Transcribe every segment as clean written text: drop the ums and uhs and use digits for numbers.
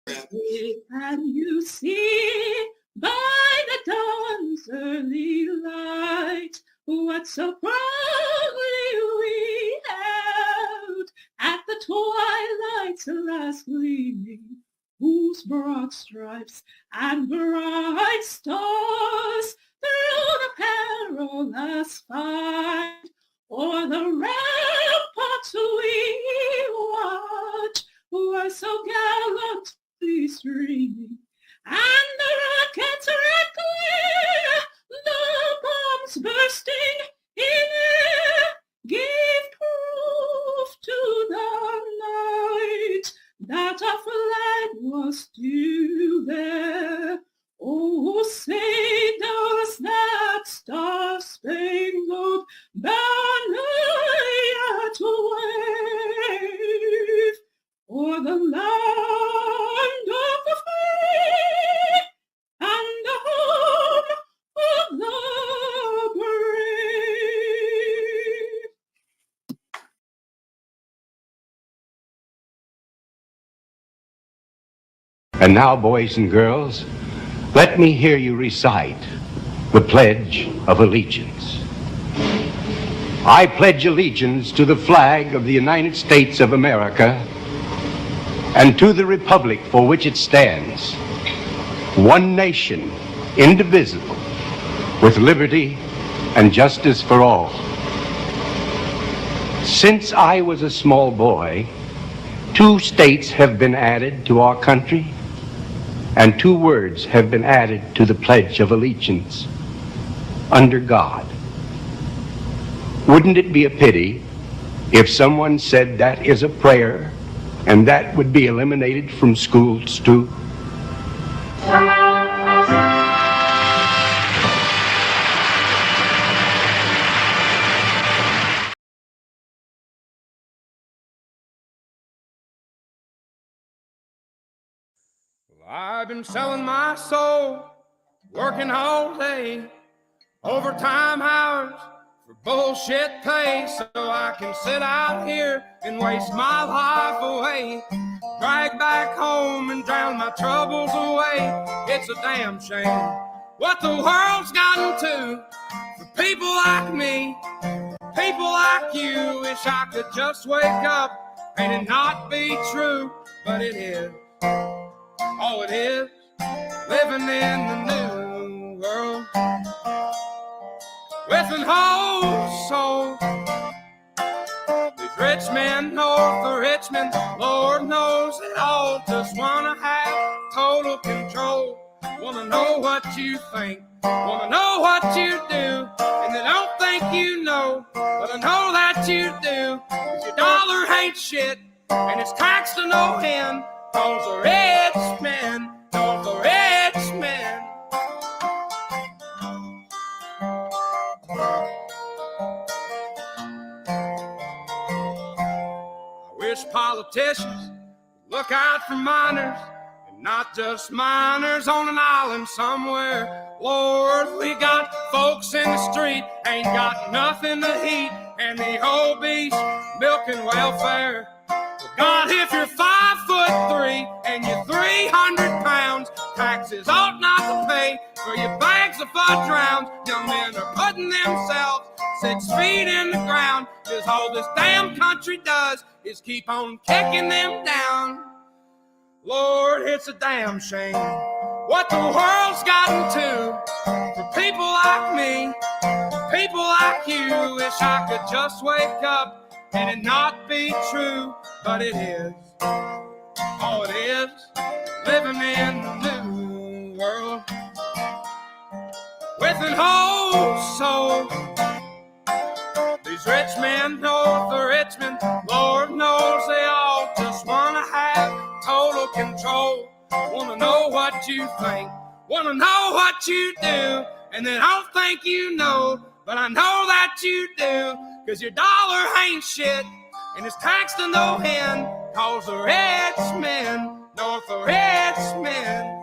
And you see by the dawn's early light what so proudly we held at the twilight's last gleaming, whose broad stripes and bright stars through the perilous fight o'er the ramparts we watch were so gallantly streaming, and the rockets red glare, the bombs bursting in air, gave proof to the night that a flag was still there. Oh, say does that star-spangled banner yet wave o'er the land of the free and the home of the brave? And now, boys and girls, let me hear you recite the Pledge of Allegiance. I pledge allegiance to the flag of the United States of America and to the republic for which it stands, one nation, indivisible, with liberty and justice for all. Since I was a small boy, 2 states have been added to our country, and 2 words have been added to the Pledge of Allegiance: under God. Wouldn't it be a pity if someone said that is a prayer and that would be eliminated from schools too? I've been selling my soul, working all day, overtime hours for bullshit pay, so I can sit out here and waste my life away, drag back home and drown my troubles away. It's a damn shame what the world's gotten to for people like me, people like you. Wish I could just wake up and it not be true, but it is. Oh, it is living in the new world with an whole soul. These rich men north of Richmond, Lord knows they all just wanna have total control. Wanna know what you think, wanna know what you do, and they don't think you know, but I know that you do. 'Cause your dollar ain't shit, and it's taxed to no end. Cause the rich men, cause the rich men. I wish politicians would look out for minors, and not just minors on an island somewhere. Lord, we got folks in the street, ain't got nothing to eat, and the obese milking welfare. God, if you're 5'3" and you're 300 pounds, taxes ought not to pay for your bags of fudge rounds. Young men are putting themselves 6 feet in the ground, 'cause all this damn country does is keep on kicking them down. Lord, it's a damn shame what the world's gotten to for people like me, people like you. Wish I could just wake up and it not be true, but it is. Oh, it is living in the new world with an whole soul. These rich men north of Richmond, Lord knows they all just wanna have total control. Wanna know what you think, wanna know what you do, and they don't think you know, but I know that you do. 'Cause your dollar ain't shit, and it's taxed to no end. Cause the rich men, north the rich men.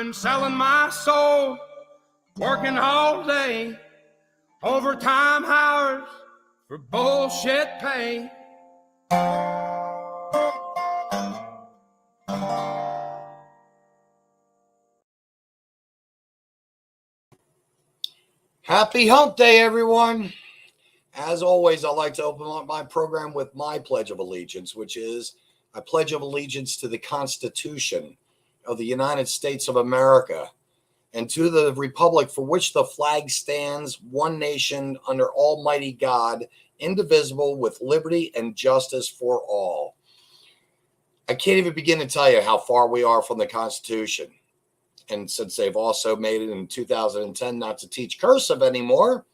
been selling my soul, working all day, overtime hours for bullshit pay. Happy Hump Day, everyone. As always, I like to open up my program with my Pledge of Allegiance, which is I pledge of allegiance to the Constitution of the United States of America and to the republic for which the flag stands, one nation, under Almighty God, indivisible, with liberty and justice for all. I can't even begin to tell you how far we are from the Constitution. And since they've also made it in 2010 not to teach cursive anymore,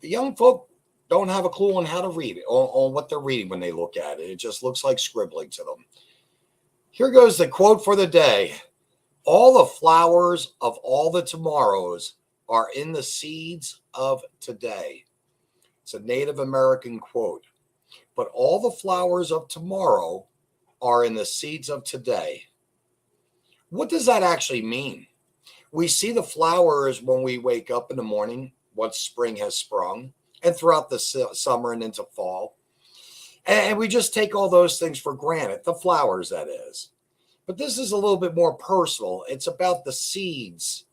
the young folk don't have a clue on how to read it, on what they're reading when they look at it. It just looks like scribbling to them. Here goes the quote for the day. All the flowers of all the tomorrows are in the seeds of today. It's a Native American quote. But all the flowers of tomorrow are in the seeds of today. What does that actually mean? We see the flowers when we wake up in the morning, once spring has sprung, and throughout the summer and into fall. And we just take all those things for granted, the flowers, that is. But this is a little bit more personal. It's about the seeds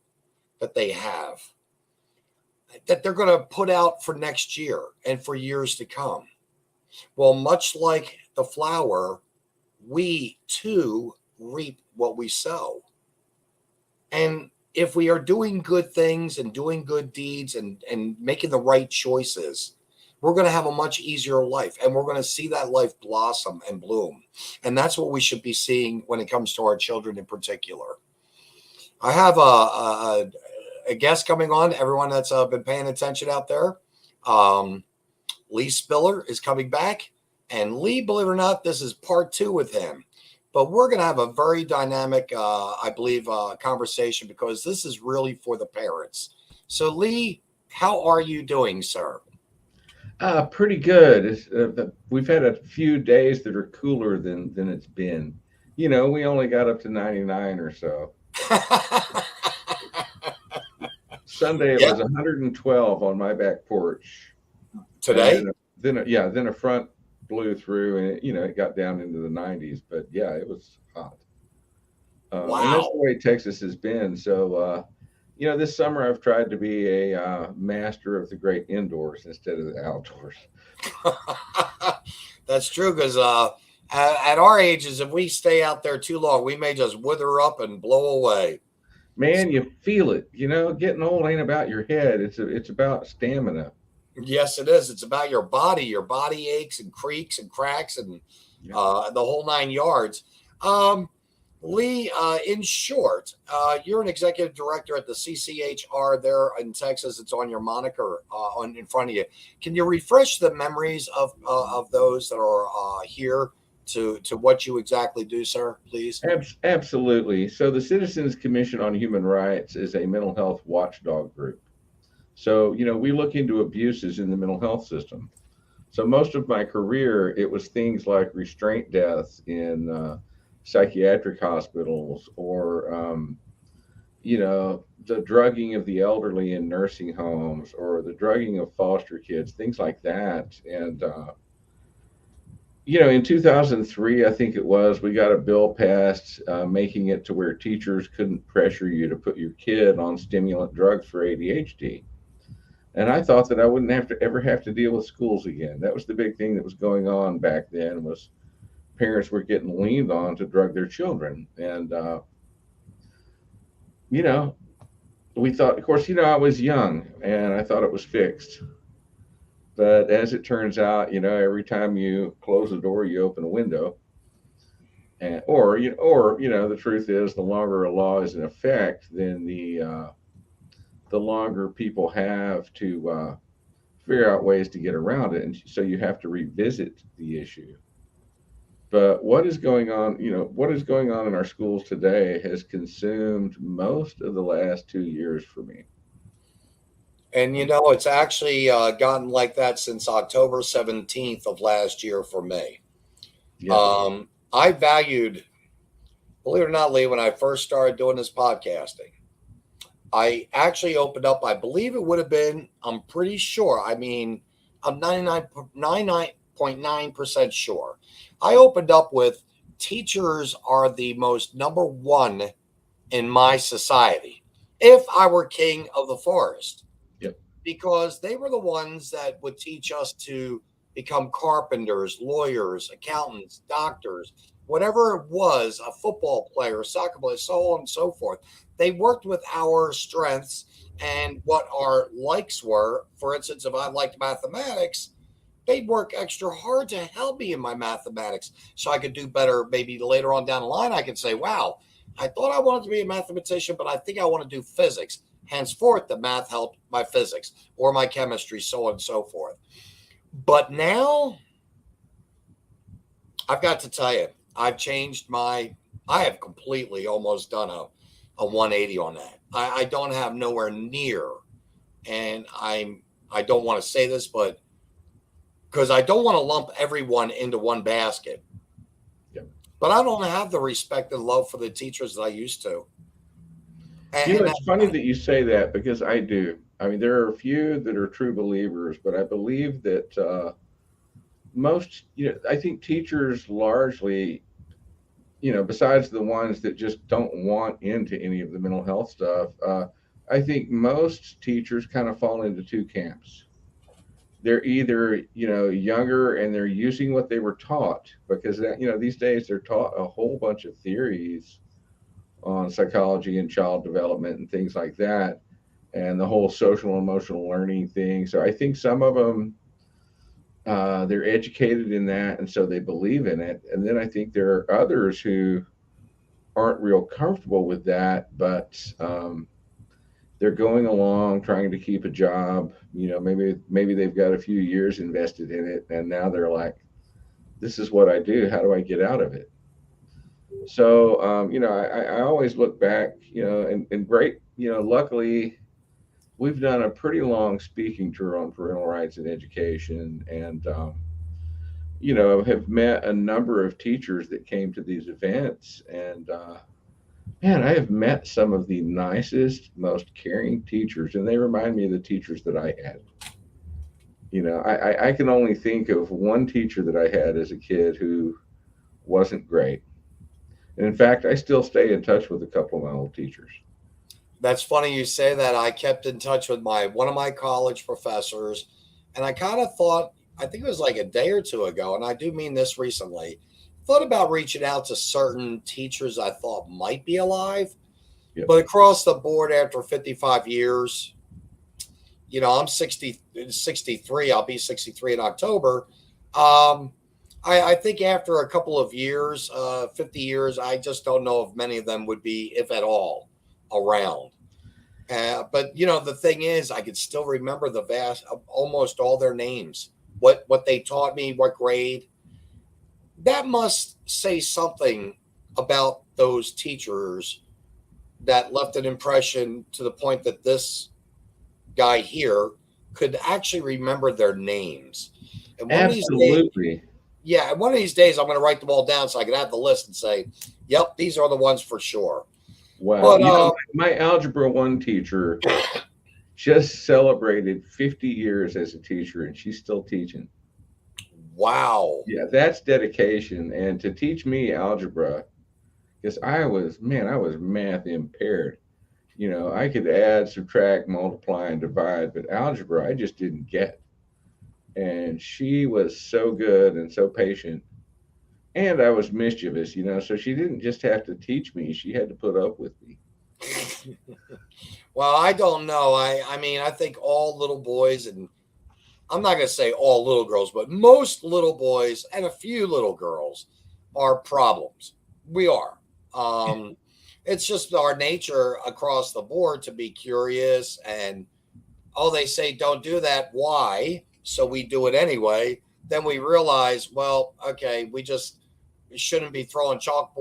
that they have, that they're going to put out for next year and for years to come. Well, much like the flower, we too reap what we sow. And if we are doing good things and doing good deeds and making the right choices, we're going to have a much easier life, and we're going to see that life blossom and bloom. And that's what we should be seeing when it comes to our children in particular. I have a guest coming on, everyone that's been paying attention out there. Lee Spiller is coming back. And Lee, believe it or not, this is part 2 with him. But we're going to have a very dynamic, I believe, conversation, because this is really for the parents. So, Lee, how are you doing, sir? Pretty good. We've had a few days that are cooler than it's been. You know, we only got up to 99 or so. Sunday it was 112 on my back porch. Today? Then a front blew through, and it got down into the 90s. But yeah, it was hot. Wow. And that's the way Texas has been. So, this summer I've tried to be a master of the great indoors instead of the outdoors. That's true, because at our ages, if we stay out there too long, we may just wither up and blow away. Man, you feel it. Getting old ain't about your head. It's about stamina. Yes, it is. It's about your body. Your body aches and creaks and cracks and the whole 9 yards. Lee, in short, you're an executive director at the CCHR there in Texas. It's on your moniker in front of you. Can you refresh the memories of those that are here to what you exactly do, sir, please? Absolutely. So the Citizens Commission on Human Rights is a mental health watchdog group. So, we look into abuses in the mental health system. So most of my career, it was things like restraint deaths in psychiatric hospitals, or, the drugging of the elderly in nursing homes, or the drugging of foster kids, things like that. And, in 2003, I think it was, we got a bill passed making it to where teachers couldn't pressure you to put your kid on stimulant drugs for ADHD. And I thought that I wouldn't ever have to deal with schools again. That was the big thing that was going on back then, was parents were getting leaned on to drug their children. And, we thought, of course, I was young and I thought it was fixed. But as it turns out, every time you close a door, you open a window. And, or the truth is, the longer a law is in effect, then the longer people have to figure out ways to get around it. And so you have to revisit the issue. But what is going on in our schools today has consumed most of the last 2 years for me. And, it's actually gotten like that since October 17th of last year for me. Yeah. I valued believe it or not, Lee, when I first started doing this podcasting, I actually opened up, I believe it would have been, I'm pretty sure. I mean, I'm 99.9% sure. I opened up with teachers are the most number one in my society. If I were king of the forest, Yep. because they were the ones that would teach us to become carpenters, lawyers, accountants, doctors, whatever it was, a football player, a soccer player, so on and so forth. They worked with our strengths and what our likes were. For instance, if I liked mathematics, they'd work extra hard to help me in my mathematics so I could do better. Maybe later on down the line, I could say, wow, I thought I wanted to be a mathematician, but I think I want to do physics. Henceforth, the math helped my physics or my chemistry, so on and so forth. But now, I've got to tell you, I've changed I have completely almost done a 180 on that. I don't have nowhere near, and I don't want to say this, but because I don't want to lump everyone into one basket. Yep. But I don't have the respect and love for the teachers that I used to. And it's funny that you say that, because I do. I mean, there are a few that are true believers, but I believe that most, I think teachers largely, besides the ones that just don't want into any of the mental health stuff, I think most teachers kind of fall into two camps. They're either, younger and they're using what they were taught, because, these days they're taught a whole bunch of theories on psychology and child development and things like that, and the whole social and emotional learning thing. So I think some of them, they're educated in that, and so they believe in it. And then I think there are others who aren't real comfortable with that, but they're going along trying to keep a job. Maybe they've got a few years invested in it, and now they're like, this is what I do. How do I get out of it? So, I always look back, and great, luckily we've done a pretty long speaking tour on parental rights in education, and, have met a number of teachers that came to these events. And, man, I have met some of the nicest, most caring teachers, and they remind me of the teachers that I had. I can only think of one teacher that I had as a kid who wasn't great. And in fact, I still stay in touch with a couple of my old teachers. That's funny you say that. I kept in touch with one of my college professors, and I kind of thought, I think it was like a day or two ago, and I do mean this recently, thought about reaching out to certain teachers I thought might be alive. Yep. But across the board, after 55 years, I'm 63. I'll be 63 in October. I think after a couple of years, 50 years, I just don't know if many of them would be, if at all, around. But, the thing is, I could still remember almost all their names, what they taught me, what grade. That must say something about those teachers that left an impression to the point that this guy here could actually remember their names. And Absolutely. One of these days, I'm going to write them all down so I can have the list and say, yep, these are the ones for sure. Wow. But, my Algebra 1 teacher just celebrated 50 years as a teacher, and she's still teaching. Wow. Yeah, that's dedication. And to teach me algebra, because I was math impaired. I could add, subtract, multiply, and divide, but algebra, I just didn't get. And she was so good and so patient. And I was mischievous, so she didn't just have to teach me, she had to put up with me. Well, I don't know. I mean, I think all little boys, and I'm not going to say all little girls, but most little boys and a few little girls are problems. We are. It's just our nature across the board to be curious, and, they say don't do that. Why? So we do it anyway. Then we realize, well, okay, we shouldn't be throwing chalk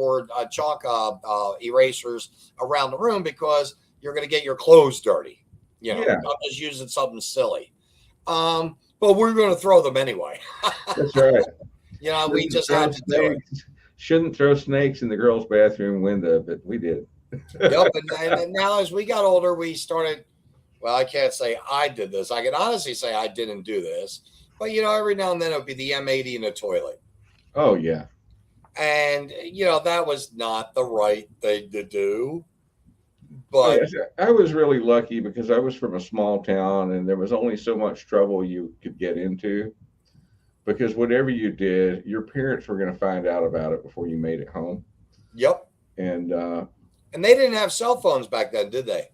erasers around the room because you're going to get your clothes dirty. I'm just using something silly. But we're going to throw them anyway. That's right. We just have to do it. shouldn't throw snakes in the girls' bathroom window, but we did. Yep. And now as we got older, we started. Well, I can't say I did this. I can honestly say I didn't do this, but every now and then it would be the M80 in the toilet. Oh yeah. And that was not the right thing to do. Oh, But yes. I was really lucky because I was from a small town and there was only so much trouble you could get into. Because whatever you did, your parents were going to find out about it before you made it home. yep. And And they didn't have cell phones back then, did they?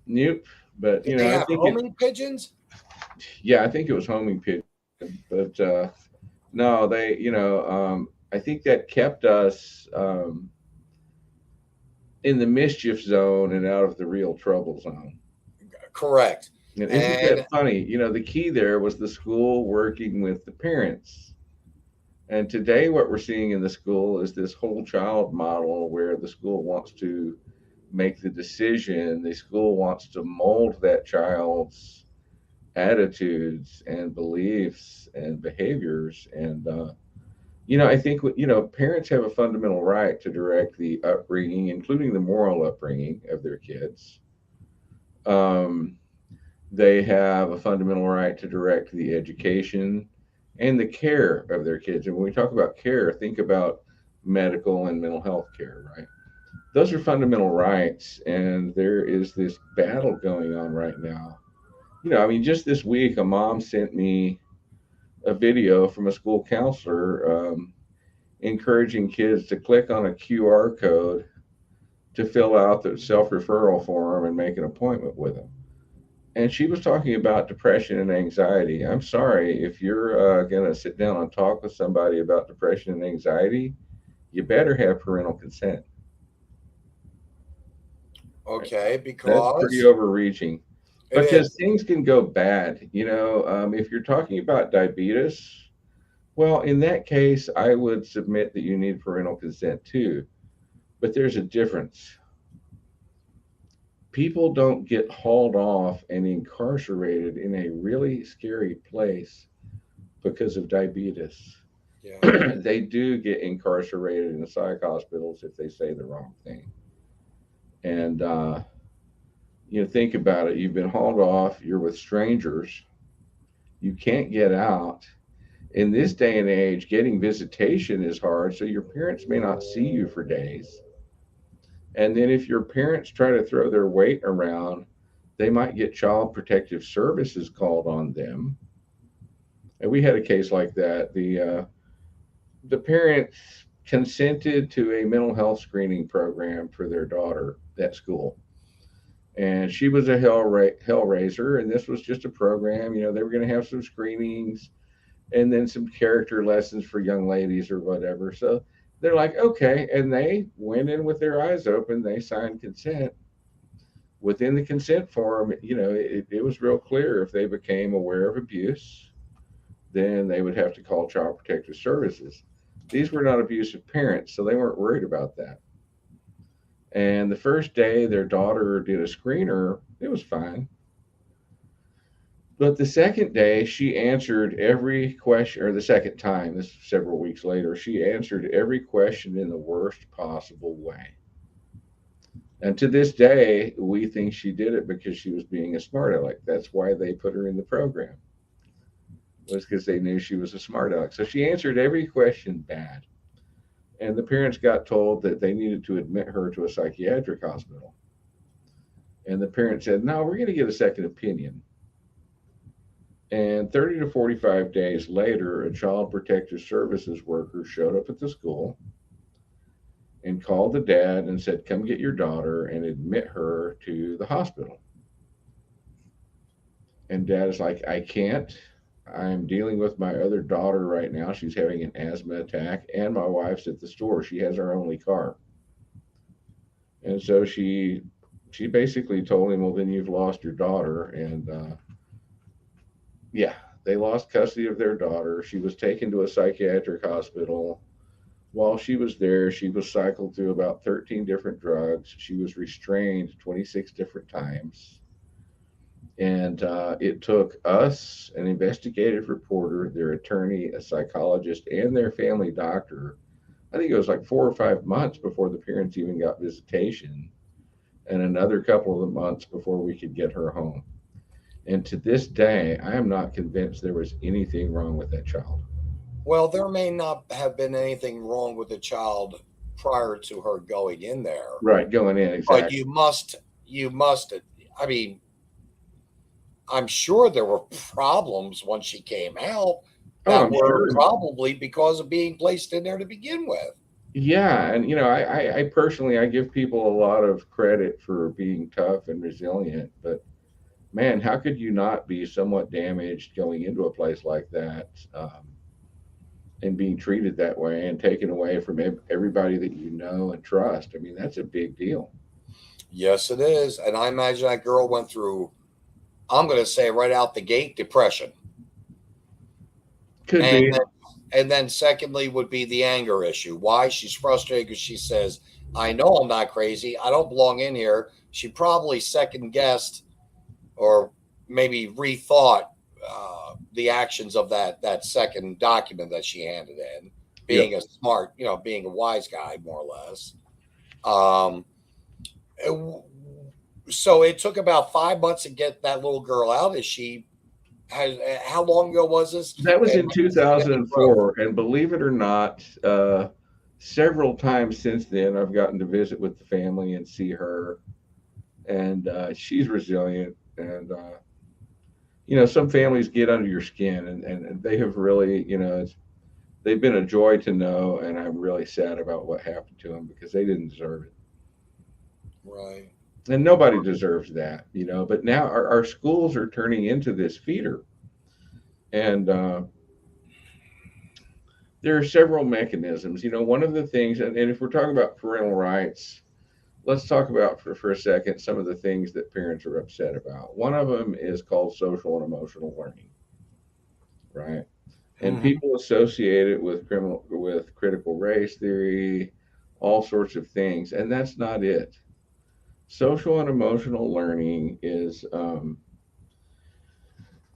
nope. But Did they I have think homing pigeons? yeah, I think it was homing pigeon. But no, they, I think that kept us in the mischief zone and out of the real trouble zone. Correct. And isn't that funny? The key there was the school working with the parents. And today, what we're seeing in the school is this whole child model where the school wants to make the decision, the school wants to mold that child's attitudes and beliefs and behaviors. And, I think, parents have a fundamental right to direct the upbringing, including the moral upbringing of their kids. They have a fundamental right to direct the education and the care of their kids. And when we talk about care, think about medical and mental health care, right? Those are fundamental rights. And there is this battle going on right now. Just this week, a mom sent me a video from a school counselor encouraging kids to click on a QR code to fill out the self-referral form and make an appointment with them. And she was talking about depression and anxiety. I'm sorry, if you're going to sit down and talk with somebody about depression and anxiety, you better have parental consent. Okay, That's because pretty overreaching. it Because is. things can go bad. If you're talking about diabetes, well, in that case, I would submit that you need parental consent too. But there's a difference. People don't get hauled off and incarcerated in a really scary place because of diabetes. Yeah. They do get incarcerated in psych hospitals if they say the wrong thing. And, think about it. You've been hauled off, you're with strangers, you can't get out. In this day and age, getting visitation is hard, so your parents may not see you for days. And then if your parents try to throw their weight around, they might get child protective services called on them. And we had a case like that. The parents consented to a mental health screening program for their daughter at school. And she was a hellraiser, and this was just a program. They were going to have some screenings and then some character lessons for young ladies or whatever. So they're like, okay. And they went in with their eyes open. They signed consent. Within the consent form, it was real clear if they became aware of abuse, then they would have to call Child Protective Services. These were not abusive parents, so they weren't worried about that. And the first day their daughter did a screener, it was fine. But the second day, she answered every question, or the second time, this several weeks later, she answered every question in the worst possible way. And to this day, we think she did it because she was being a smart aleck. That's why they put her in the program, was because they knew she was a smart aleck. So she answered every question bad. And the parents got told that they needed to admit her to a psychiatric hospital. And the parents said, no, we're going to get a second opinion. And 30 to 45 days later, a Child Protective Services worker showed up at the school and called the dad and said, come get your daughter and admit her to the hospital. And dad is like, I can't. I'm dealing with my other daughter right now. She's having an asthma attack, and my wife's at the store. She has her only car. And so she basically told him, well, then you've lost your daughter. And yeah, they lost custody of their daughter. She was taken to a psychiatric hospital. While she was there, she was cycled through about 13 different drugs. She was restrained 26 different times. And it took us, an investigative reporter, their attorney, a psychologist, and their family doctor I think it was like 4 or 5 months before the parents even got visitation, and another couple of months before we could get her home. And to this day, I am not convinced there was anything wrong with that child. Well, there may not have been anything wrong with the child prior to her going in there, Right, going in, but exactly. you must. I mean, I'm sure there were problems when she came out Oh, that I'm were sure. probably because of being placed in there to begin with. Yeah, and I personally I give people a lot of credit for being tough and resilient, but man, how could you not be somewhat damaged going into a place like that, and being treated that way and taken away from everybody that you know and trust? I mean, that's a big deal. Yes, it is. And I imagine that girl went through, I'm going to say right out the gate, depression. Could And be. and then secondly would be the anger issue. Why? She's frustrated because she says, I know I'm not crazy. I don't belong in here. She probably second guessed or maybe rethought the actions of that second document that she handed in, Yep. being a smart, being a wise guy, more or less. Um, so it took about 5 months to get that little girl out. Is she has how long ago was this? That was And in when did she get the growth? 2004, and believe it or not, several times since then, I've gotten to visit with the family and see her, and she's resilient. And some families get under your skin, and they have really, they've been a joy to know, and I'm really sad about what happened to them because they didn't deserve it, Right. and nobody deserves that. But now our schools are turning into this feeder, and there are several mechanisms. One of the things, and if we're talking about parental rights, let's talk about for a second some of the things that parents are upset about. One of them is called social and emotional learning, right? And Mhm. people associate it with critical race theory, all sorts of things, and that's not it. Social and emotional learning is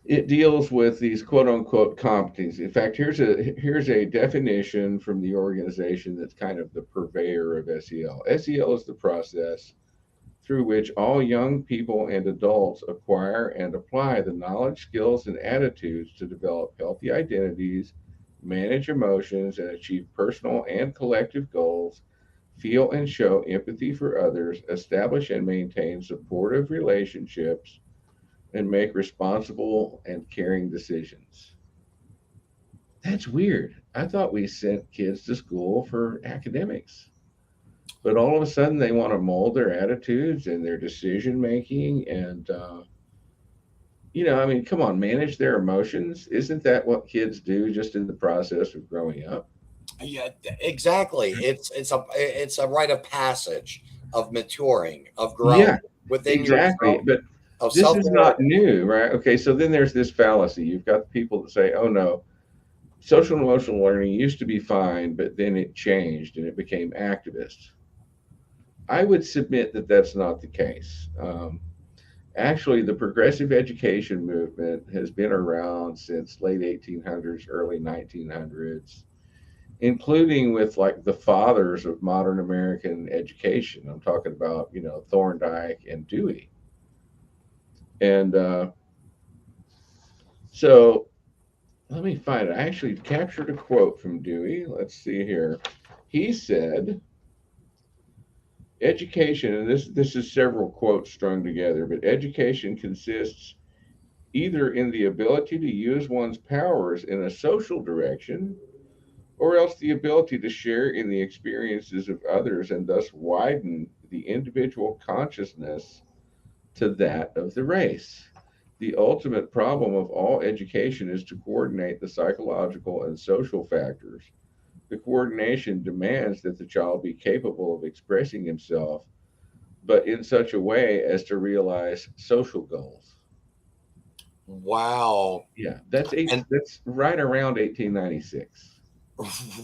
it deals with these quote unquote competencies. In fact, here's a definition from the organization that's kind of the purveyor of SEL. SEL is the process through which all young people and adults acquire and apply the knowledge, skills, and attitudes to develop healthy identities, manage emotions, and achieve personal and collective goals, feel and show empathy for others, establish and maintain supportive relationships, and make responsible and caring decisions. That's weird. I thought we sent kids to school for academics, but all of a sudden they want to mold their attitudes and their decision making. And, I mean, come on, manage their emotions. Isn't that what kids do just in the process of growing up? Yeah, exactly. It's a rite of passage of maturing, of growing Yeah, within exactly. yourself, But of this self is not awareness. new, right? Okay, so then there's this fallacy. You've got the people that say, oh no, social and emotional learning used to be fine, but then it changed and it became activist. I would submit that that's not the case. Actually, the progressive education movement has been around since late 1800s, early 1900s, including with like the fathers of modern American education. I'm talking about, Thorndike and Dewey. And so let me find it. I actually captured a quote from Dewey. Let's see here. He said, education, and this is several quotes strung together, but education consists either in the ability to use one's powers in a social direction, or else the ability to share in the experiences of others and thus widen the individual consciousness to that of the race. The ultimate problem of all education is to coordinate the psychological and social factors. The coordination demands that the child be capable of expressing himself, but in such a way as to realize social goals. Wow. Yeah, that's And that's right around 1896,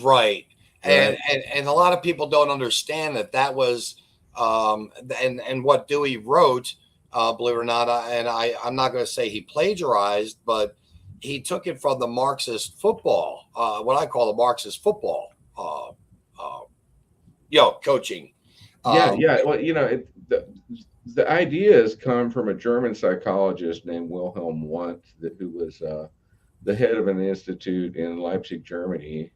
right. right? And a lot of people don't understand that was and what Dewey wrote, believe it or not, I'm not going to say he plagiarized, but he took it from the Marxist football, what I call the Marxist football coaching. Yeah. Well, the ideas come from a German psychologist named Wilhelm Wundt, who was the head of an institute in Leipzig, Germany,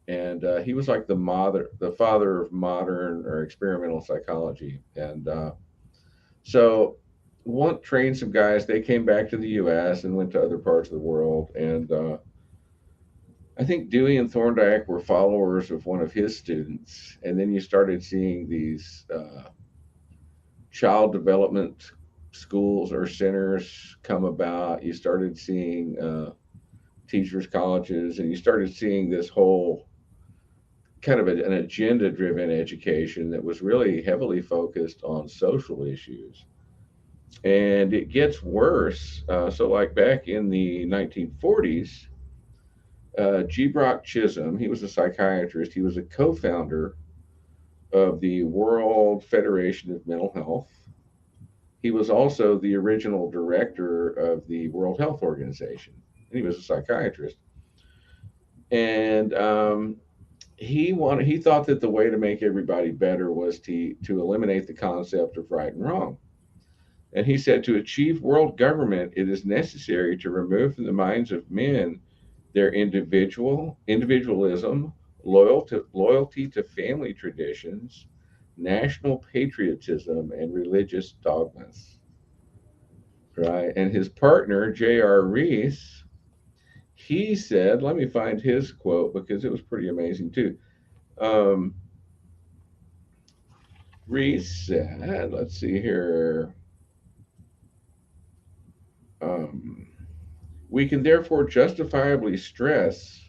and he was like the father of modern or experimental psychology. And so, Wundt trained some guys. They came back to the U.S. and went to other parts of the world, and I think Dewey and Thorndike were followers of one of his students, and then you started seeing these child development schools or centers come about. You started seeing teachers' colleges, and you started seeing this whole kind of an agenda-driven education that was really heavily focused on social issues. And it gets worse. So, like back in the 1940s, G. Brock Chisholm, he was a psychiatrist. He was a co-founder of the World Federation of Mental Health. He was also the original director of the World Health Organization. And he was a psychiatrist. And he thought that the way to make everybody better was to eliminate the concept of right and wrong. And he said, to achieve world government, it is necessary to remove from the minds of men their individualism, loyalty to family traditions, national patriotism, and religious dogmas. Right? And his partner, J.R. Rees, he said, let me find his quote because it was pretty amazing too. Rees said, let's see here. We can therefore justifiably stress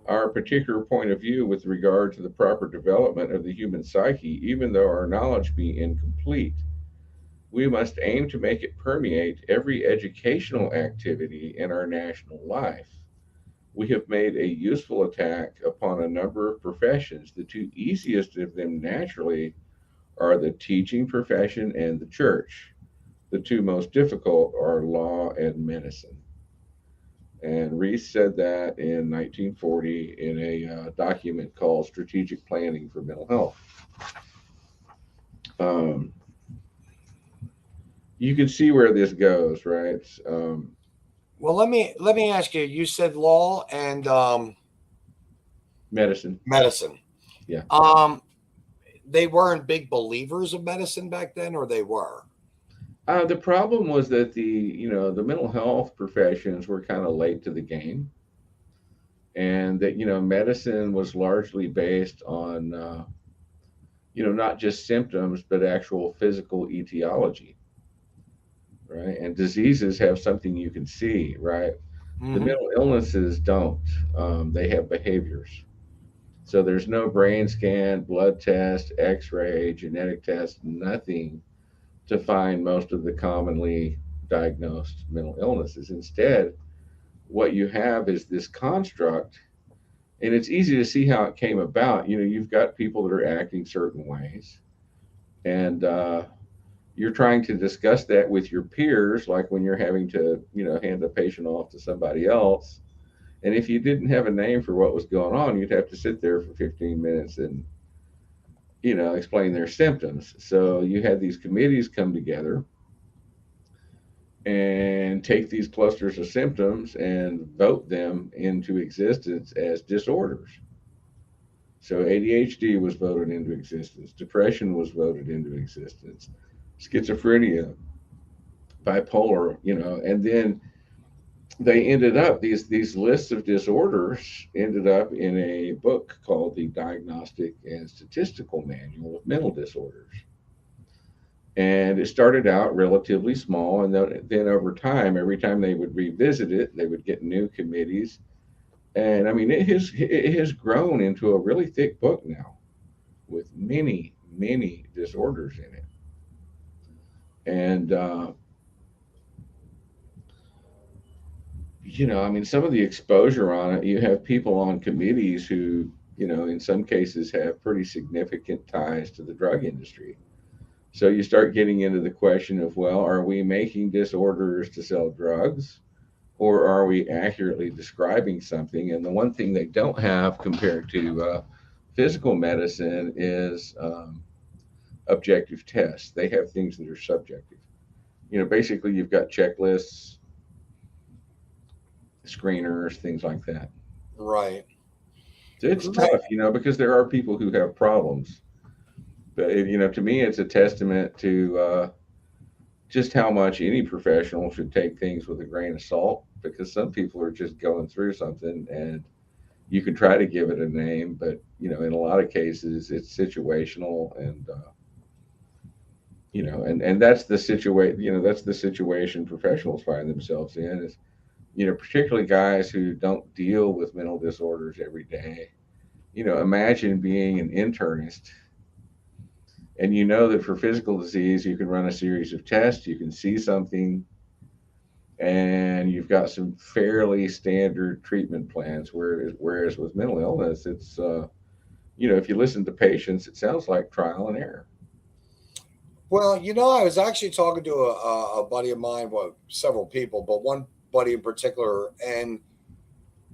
our particular point of view with regard to the proper development of the human psyche, even though our knowledge be incomplete. We must aim to make it permeate every educational activity in our national life. We have made a useful attack upon a number of professions. The two easiest of them naturally are the teaching profession and the church. The two most difficult are law and medicine. And Rees said that in 1940 in a document called Strategic Planning for Mental Health. You can see where this goes, right? Well, let me ask you. You said law and medicine. Medicine. Yeah. They weren't big believers of medicine back then, or they were? The problem was that the mental health professions were kind of late to the game, and that medicine was largely based on not just symptoms but actual physical etiology, right? And diseases have something you can see, right? Mm-hmm. The mental illnesses don't. They have behaviors. So there's no brain scan, blood test, X-ray, genetic test, nothing to find most of the commonly diagnosed mental illnesses. Instead, what you have is this construct, and it's easy to see how it came about. You've got people that are acting certain ways, and you're trying to discuss that with your peers, like when you're having to, hand a patient off to somebody else. And if you didn't have a name for what was going on, you'd have to sit there for 15 minutes and explain their symptoms. So you had these committees come together and take these clusters of symptoms and vote them into existence as disorders. So ADHD was voted into existence. Depression was voted into existence. Schizophrenia, bipolar, and then they ended up, these lists of disorders ended up in a book called the Diagnostic and Statistical Manual of Mental Disorders. And it started out relatively small, and then over time, every time they would revisit it, they would get new committees. And I mean, it has grown into a really thick book now with many, many disorders in it. And some of the exposure on it, you have people on committees who, in some cases have pretty significant ties to the drug industry. So you start getting into the question of, well, are we making disorders to sell drugs, or are we accurately describing something? And the one thing they don't have compared to Physical medicine is objective tests. They have things that are subjective. Basically, you've got checklists, screeners, things like that. Right. So it's tough, because there are people who have problems. But to me, it's a testament to just how much any professional should take things with a grain of salt. Because some people are just going through something, and you can try to give it a name, but in a lot of cases, it's situational, and that's the situation. That's the situation professionals find themselves in. Is particularly guys who don't deal with mental disorders every day. Imagine being an internist, and that for physical disease, you can run a series of tests, you can see something, and you've got some fairly standard treatment plans. Whereas with mental illness, it's if you listen to patients, it sounds like trial and error. Well, I was actually talking to a buddy of mine, well, several people, but one buddy in particular. And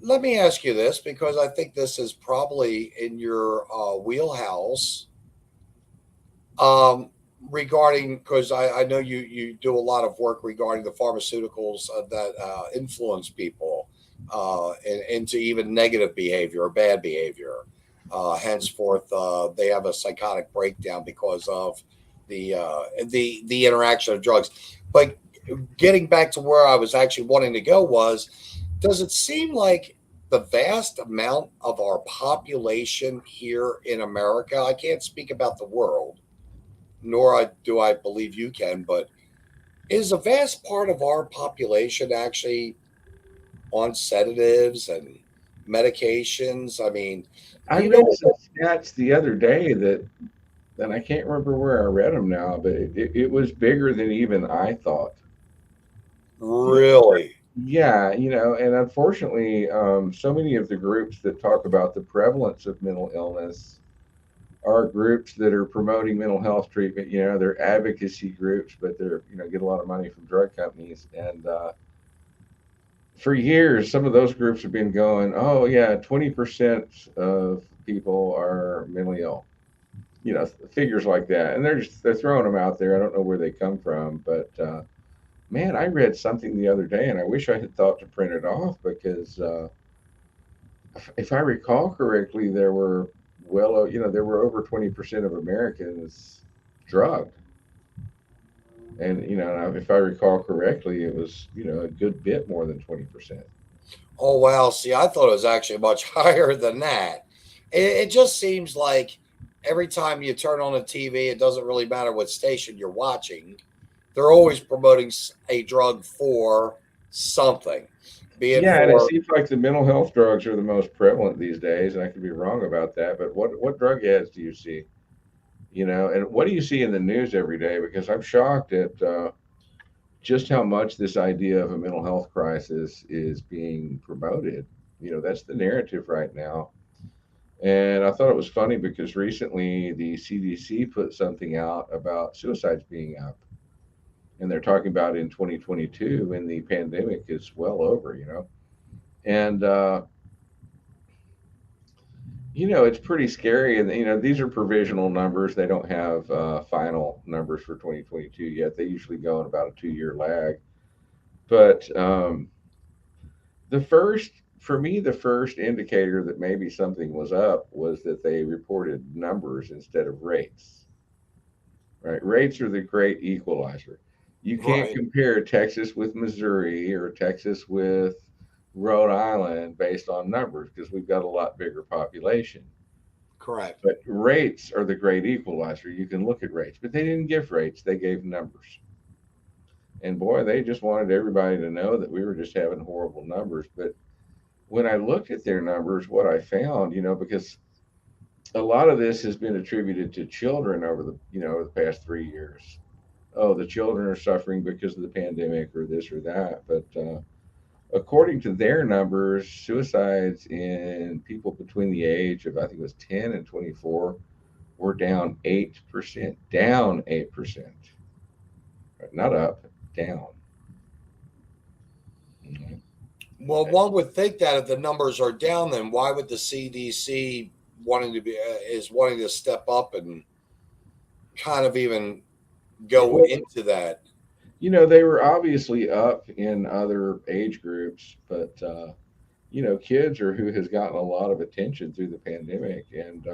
let me ask you this, because I think this is probably in your wheelhouse. Regarding, because I know you do a lot of work regarding the pharmaceuticals that influence people into even negative behavior or bad behavior. Henceforth, they have a psychotic breakdown because of the interaction of drugs. But getting back to where I was actually wanting to go was, does it seem like the vast amount of our population here in America, I can't speak about the world, nor do I believe you can, but is a vast part of our population actually on sedatives and medications? I mean, I read some stats the other day and I can't remember where I read them now, but it was bigger than even I thought. Really? Yeah, and unfortunately, so many of the groups that talk about the prevalence of mental illness are groups that are promoting mental health treatment. They're advocacy groups, but they're get a lot of money from drug companies. And for years, some of those groups have been going, oh yeah, 20% of people are mentally ill. Figures like that, and they're throwing them out there. I don't know where they come from, but man, I read something the other day, and I wish I had thought to print it off, because if I recall correctly, there were there were over 20% of Americans drugged, and if I recall correctly, it was a good bit more than 20%. Oh wow! See, I thought it was actually much higher than that. It just seems like every time you turn on a TV, it doesn't really matter what station you're watching. They're always promoting a drug for something. Yeah, and it seems like the mental health drugs are the most prevalent these days, and I could be wrong about that. But what drug ads do you see? And what do you see in the news every day? Because I'm shocked at just how much this idea of a mental health crisis is being promoted. That's the narrative right now. And I thought it was funny because recently the CDC put something out about suicides being up. And they're talking about in 2022 when the pandemic is well over, And, it's pretty scary. And, these are provisional numbers. They don't have final numbers for 2022 yet. They usually go in about a 2-year lag. But for me, the first indicator that maybe something was up was that they reported numbers instead of rates. Right? Rates are the great equalizer. You can't compare Texas with Missouri or Texas with Rhode Island based on numbers, because we've got a lot bigger population. Correct. But rates are the great equalizer. You can look at rates, but they didn't give rates. They gave numbers. And boy, they just wanted everybody to know that we were just having horrible numbers. But when I looked at their numbers, what I found, because a lot of this has been attributed to children over the past 3 years. Oh, the children are suffering because of the pandemic or this or that. But according to their numbers, suicides in people between the age of, I think it was 10 and 24, were down 8%. Down 8%. Not up, down. Well, one would think that if the numbers are down, then why would the CDC wanting to step up and kind of even go into that. They were obviously up in other age groups, but kids are who has gotten a lot of attention through the pandemic, and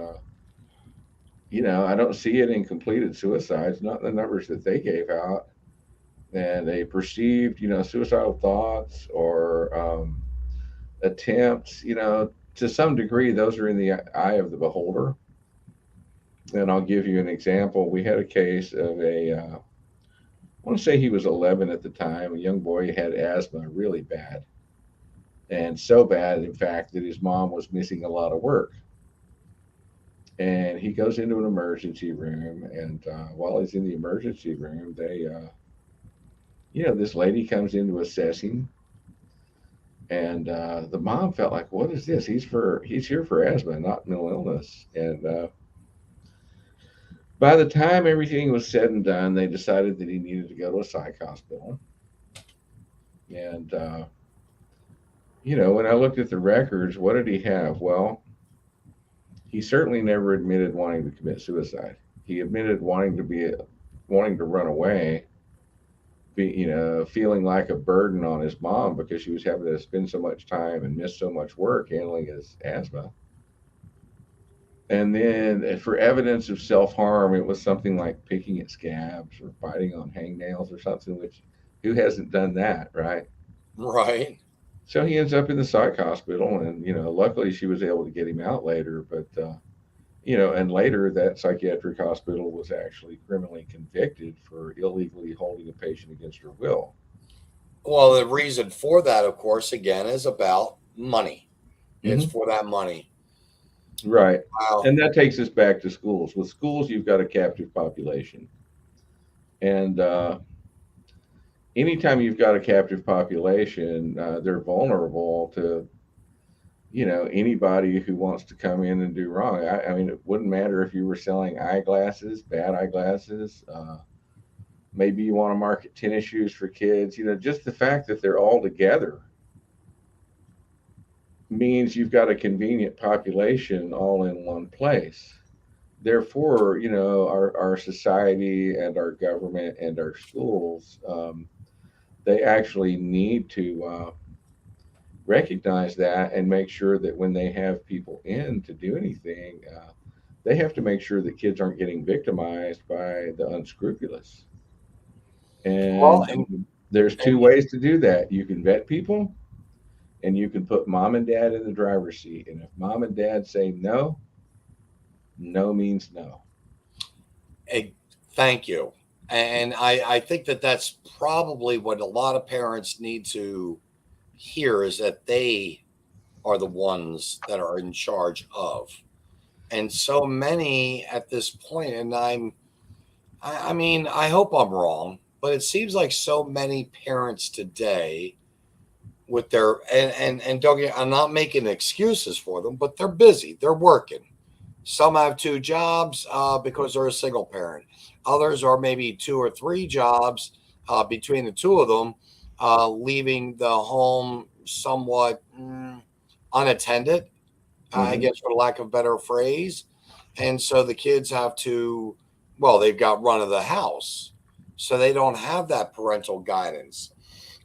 I don't see it in completed suicides, not the numbers that they gave out, and they perceived, suicidal thoughts or attempts, to some degree, those are in the eye of the beholder. And I'll give you an example. We had a case of I want to say he was 11 at the time. A young boy had asthma really bad. And so bad, in fact, that his mom was missing a lot of work. And he goes into an emergency room. And while he's in the emergency room, this lady comes in to assess him. And the mom felt like, what is this? He's here for asthma, not mental illness. And by the time everything was said and done, they decided that he needed to go to a psych hospital. And, when I looked at the records, what did he have? Well, he certainly never admitted wanting to commit suicide. He admitted wanting to run away, feeling like a burden on his mom because she was having to spend so much time and miss so much work handling his asthma. And then for evidence of self-harm, it was something like picking at scabs or biting on hangnails or something, which who hasn't done that, right? Right. So he ends up in the psych hospital, and, luckily she was able to get him out later. But, and later that psychiatric hospital was actually criminally convicted for illegally holding a patient against her will. Well, the reason for that, of course, again, is about money. It's for that money. Right. Wow. And that takes us back to schools. With schools, you've got a captive population. And anytime you've got a captive population, they're vulnerable to, anybody who wants to come in and do wrong. I mean, it wouldn't matter if you were selling eyeglasses, bad eyeglasses. Maybe you want to market tennis shoes for kids. Just the fact that they're all together means you've got a convenient population all in one place. Therefore, our society and our government and our schools, they actually need to recognize that and make sure that when they have people in to do anything, they have to make sure that kids aren't getting victimized by the unscrupulous. And there's two ways to do that. You can vet people, and you can put mom and dad in the driver's seat. And if mom and dad say no, no means no. Thank you. And I think that that's probably what a lot of parents need to hear, is that they are the ones that are in charge of. And so many at this point, and I mean, I hope I'm wrong, but it seems like so many parents today with their, and don't get, I'm not making excuses for them, but they're busy, they're working. Some have two jobs because they're a single parent. Others are maybe two or three jobs between the two of them, leaving the home somewhat unattended, I guess, for lack of a better phrase. And so the kids have to, well, they've got run of the house, so they don't have that parental guidance.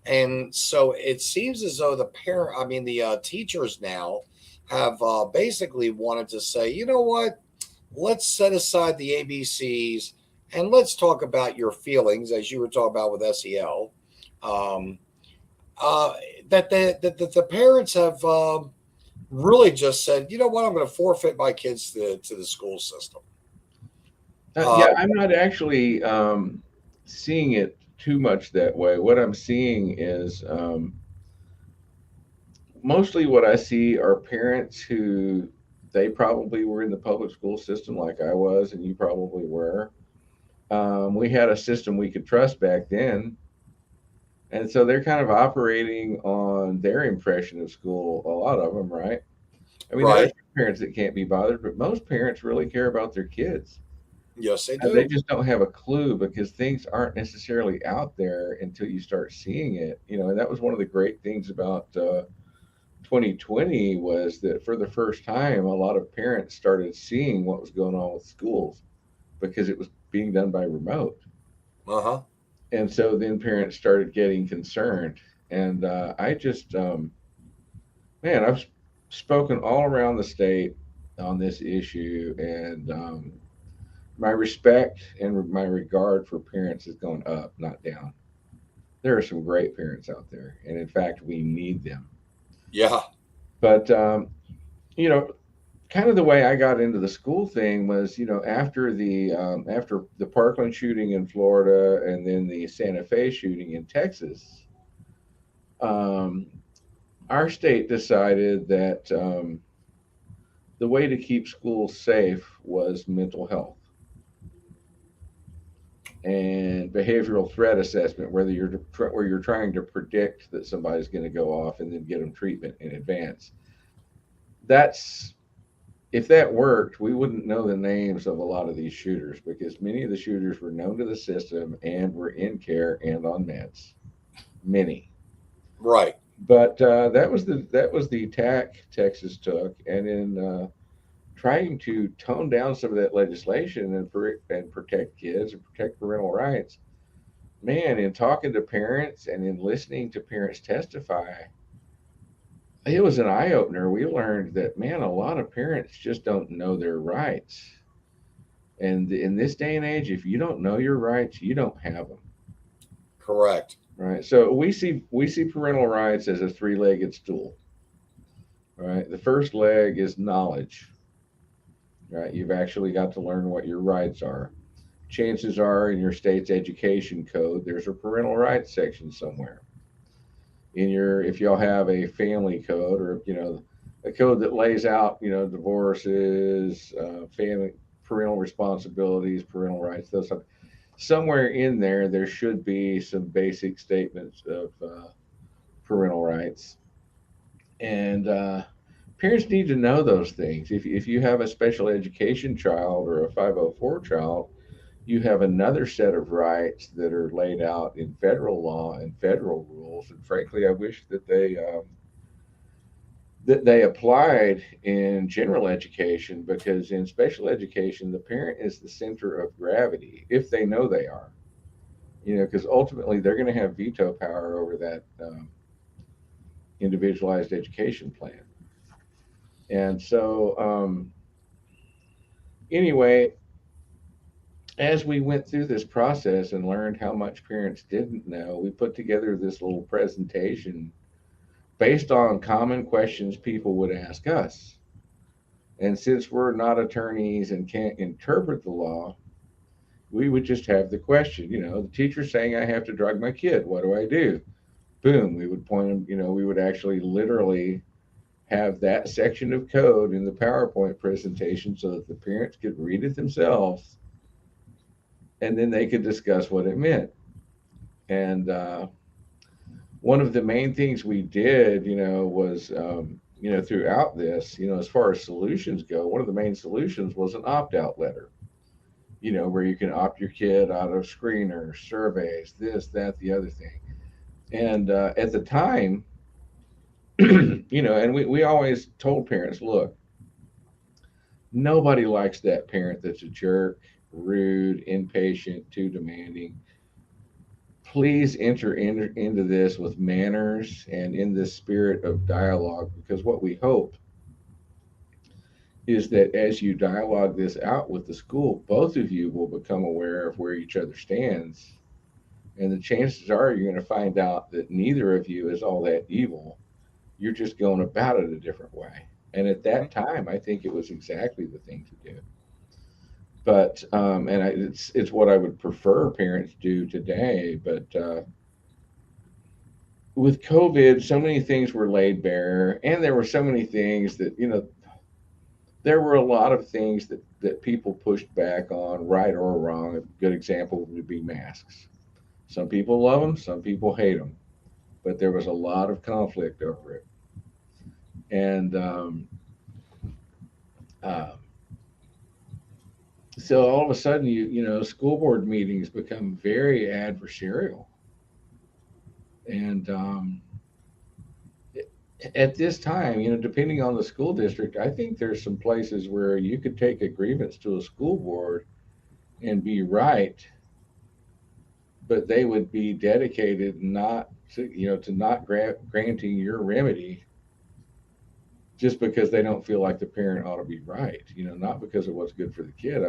And so it seems as though the teachers now have basically wanted to say, you know what, let's set aside the ABCs and let's talk about your feelings, as you were talking about with SEL. That the parents have really just said, you know what, I'm going to forfeit my kids to the school system. Yeah, I'm not actually seeing it too much that way. What I'm seeing is mostly what I see are parents who, they probably were in the public school system like I was, and you probably were. We had a system we could trust back then. And so they're kind of operating on their impression of school, a lot of them, right? I mean, Right. there's parents that can't be bothered, but most parents really care about their kids. Yes, they do. They just don't have a clue because things aren't necessarily out there until you start seeing it. And that was one of the great things about 2020 was that for the first time, a lot of parents started seeing what was going on with schools because it was being done by remote. Uh-huh. And so then parents started getting concerned. And I just, man, I've spoken all around the state on this issue, and my respect and my regard for parents has gone up, not down. There are some great parents out there, and in fact, we need them. Yeah. But you know, kind of the way I got into the school thing was, after the Parkland shooting in Florida and then the Santa Fe shooting in Texas, um, our state decided that the way to keep schools safe was mental health and behavioral threat assessment, where you're trying to predict that somebody's going to go off and then get them treatment in advance. That's If that worked, we wouldn't know the names of a lot of these shooters because many of the shooters were known to the system and were in care and on meds. Many. Right. But that was the tack Texas took, and in trying to tone down some of that legislation and protect kids and protect parental rights, man, in talking to parents and in listening to parents testify, it was an eye opener. We learned that, man, a lot of parents just don't know their rights. And in this day and age, if you don't know your rights, you don't have them. Correct. Right. So we see parental rights as a three-legged stool. Right. The first leg is knowledge. Right. You've actually got to learn what your rights are. Chances are in your state's education code, there's a parental rights section somewhere. If y'all have a family code, or a code that lays out divorces, family, parental responsibilities, parental rights, those stuff, somewhere in there should be some basic statements of parental rights. And parents need to know those things. If you have a special education child or a 504 child, you have another set of rights that are laid out in federal law and federal rules. And frankly, I wish that they applied in general education, because in special education, the parent is the center of gravity if they know they are. Because ultimately they're going to have veto power over that individualized education plan. And so, anyway, as we went through this process and learned how much parents didn't know, we put together this little presentation based on common questions people would ask us. And since we're not attorneys and can't interpret the law, we would just have the question, the teacher's saying I have to drug my kid. What do I do? Boom, we would point them, we would actually literally have that section of code in the PowerPoint presentation so that the parents could read it themselves, and then they could discuss what it meant. And one of the main things we did, was, throughout this, as far as solutions go, one of the main solutions was an opt-out letter, where you can opt your kid out of screeners, surveys, this, that, the other thing. And at the time, and we always told parents, look, nobody likes that parent that's a jerk, rude, impatient, too demanding. Please enter into this with manners and in this spirit of dialogue, because what we hope is that as you dialogue this out with the school, both of you will become aware of where each other stands. And the chances are you're going to find out that neither of you is all that evil. You're just going about it a different way. And at that time, I think it was exactly the thing to do. But it's what I would prefer parents do today. But with COVID, so many things were laid bare, and there were so many things that there were a lot of things that people pushed back on, right or wrong. A good example would be masks. Some people love them, some people hate them, but there was a lot of conflict over it. And so all of a sudden, school board meetings become very adversarial. And at this time, depending on the school district, I think there's some places where you could take a grievance to a school board and be right, but they would be dedicated not to not granting your remedy just because they don't feel like the parent ought to be right, not because of what's good for the kid.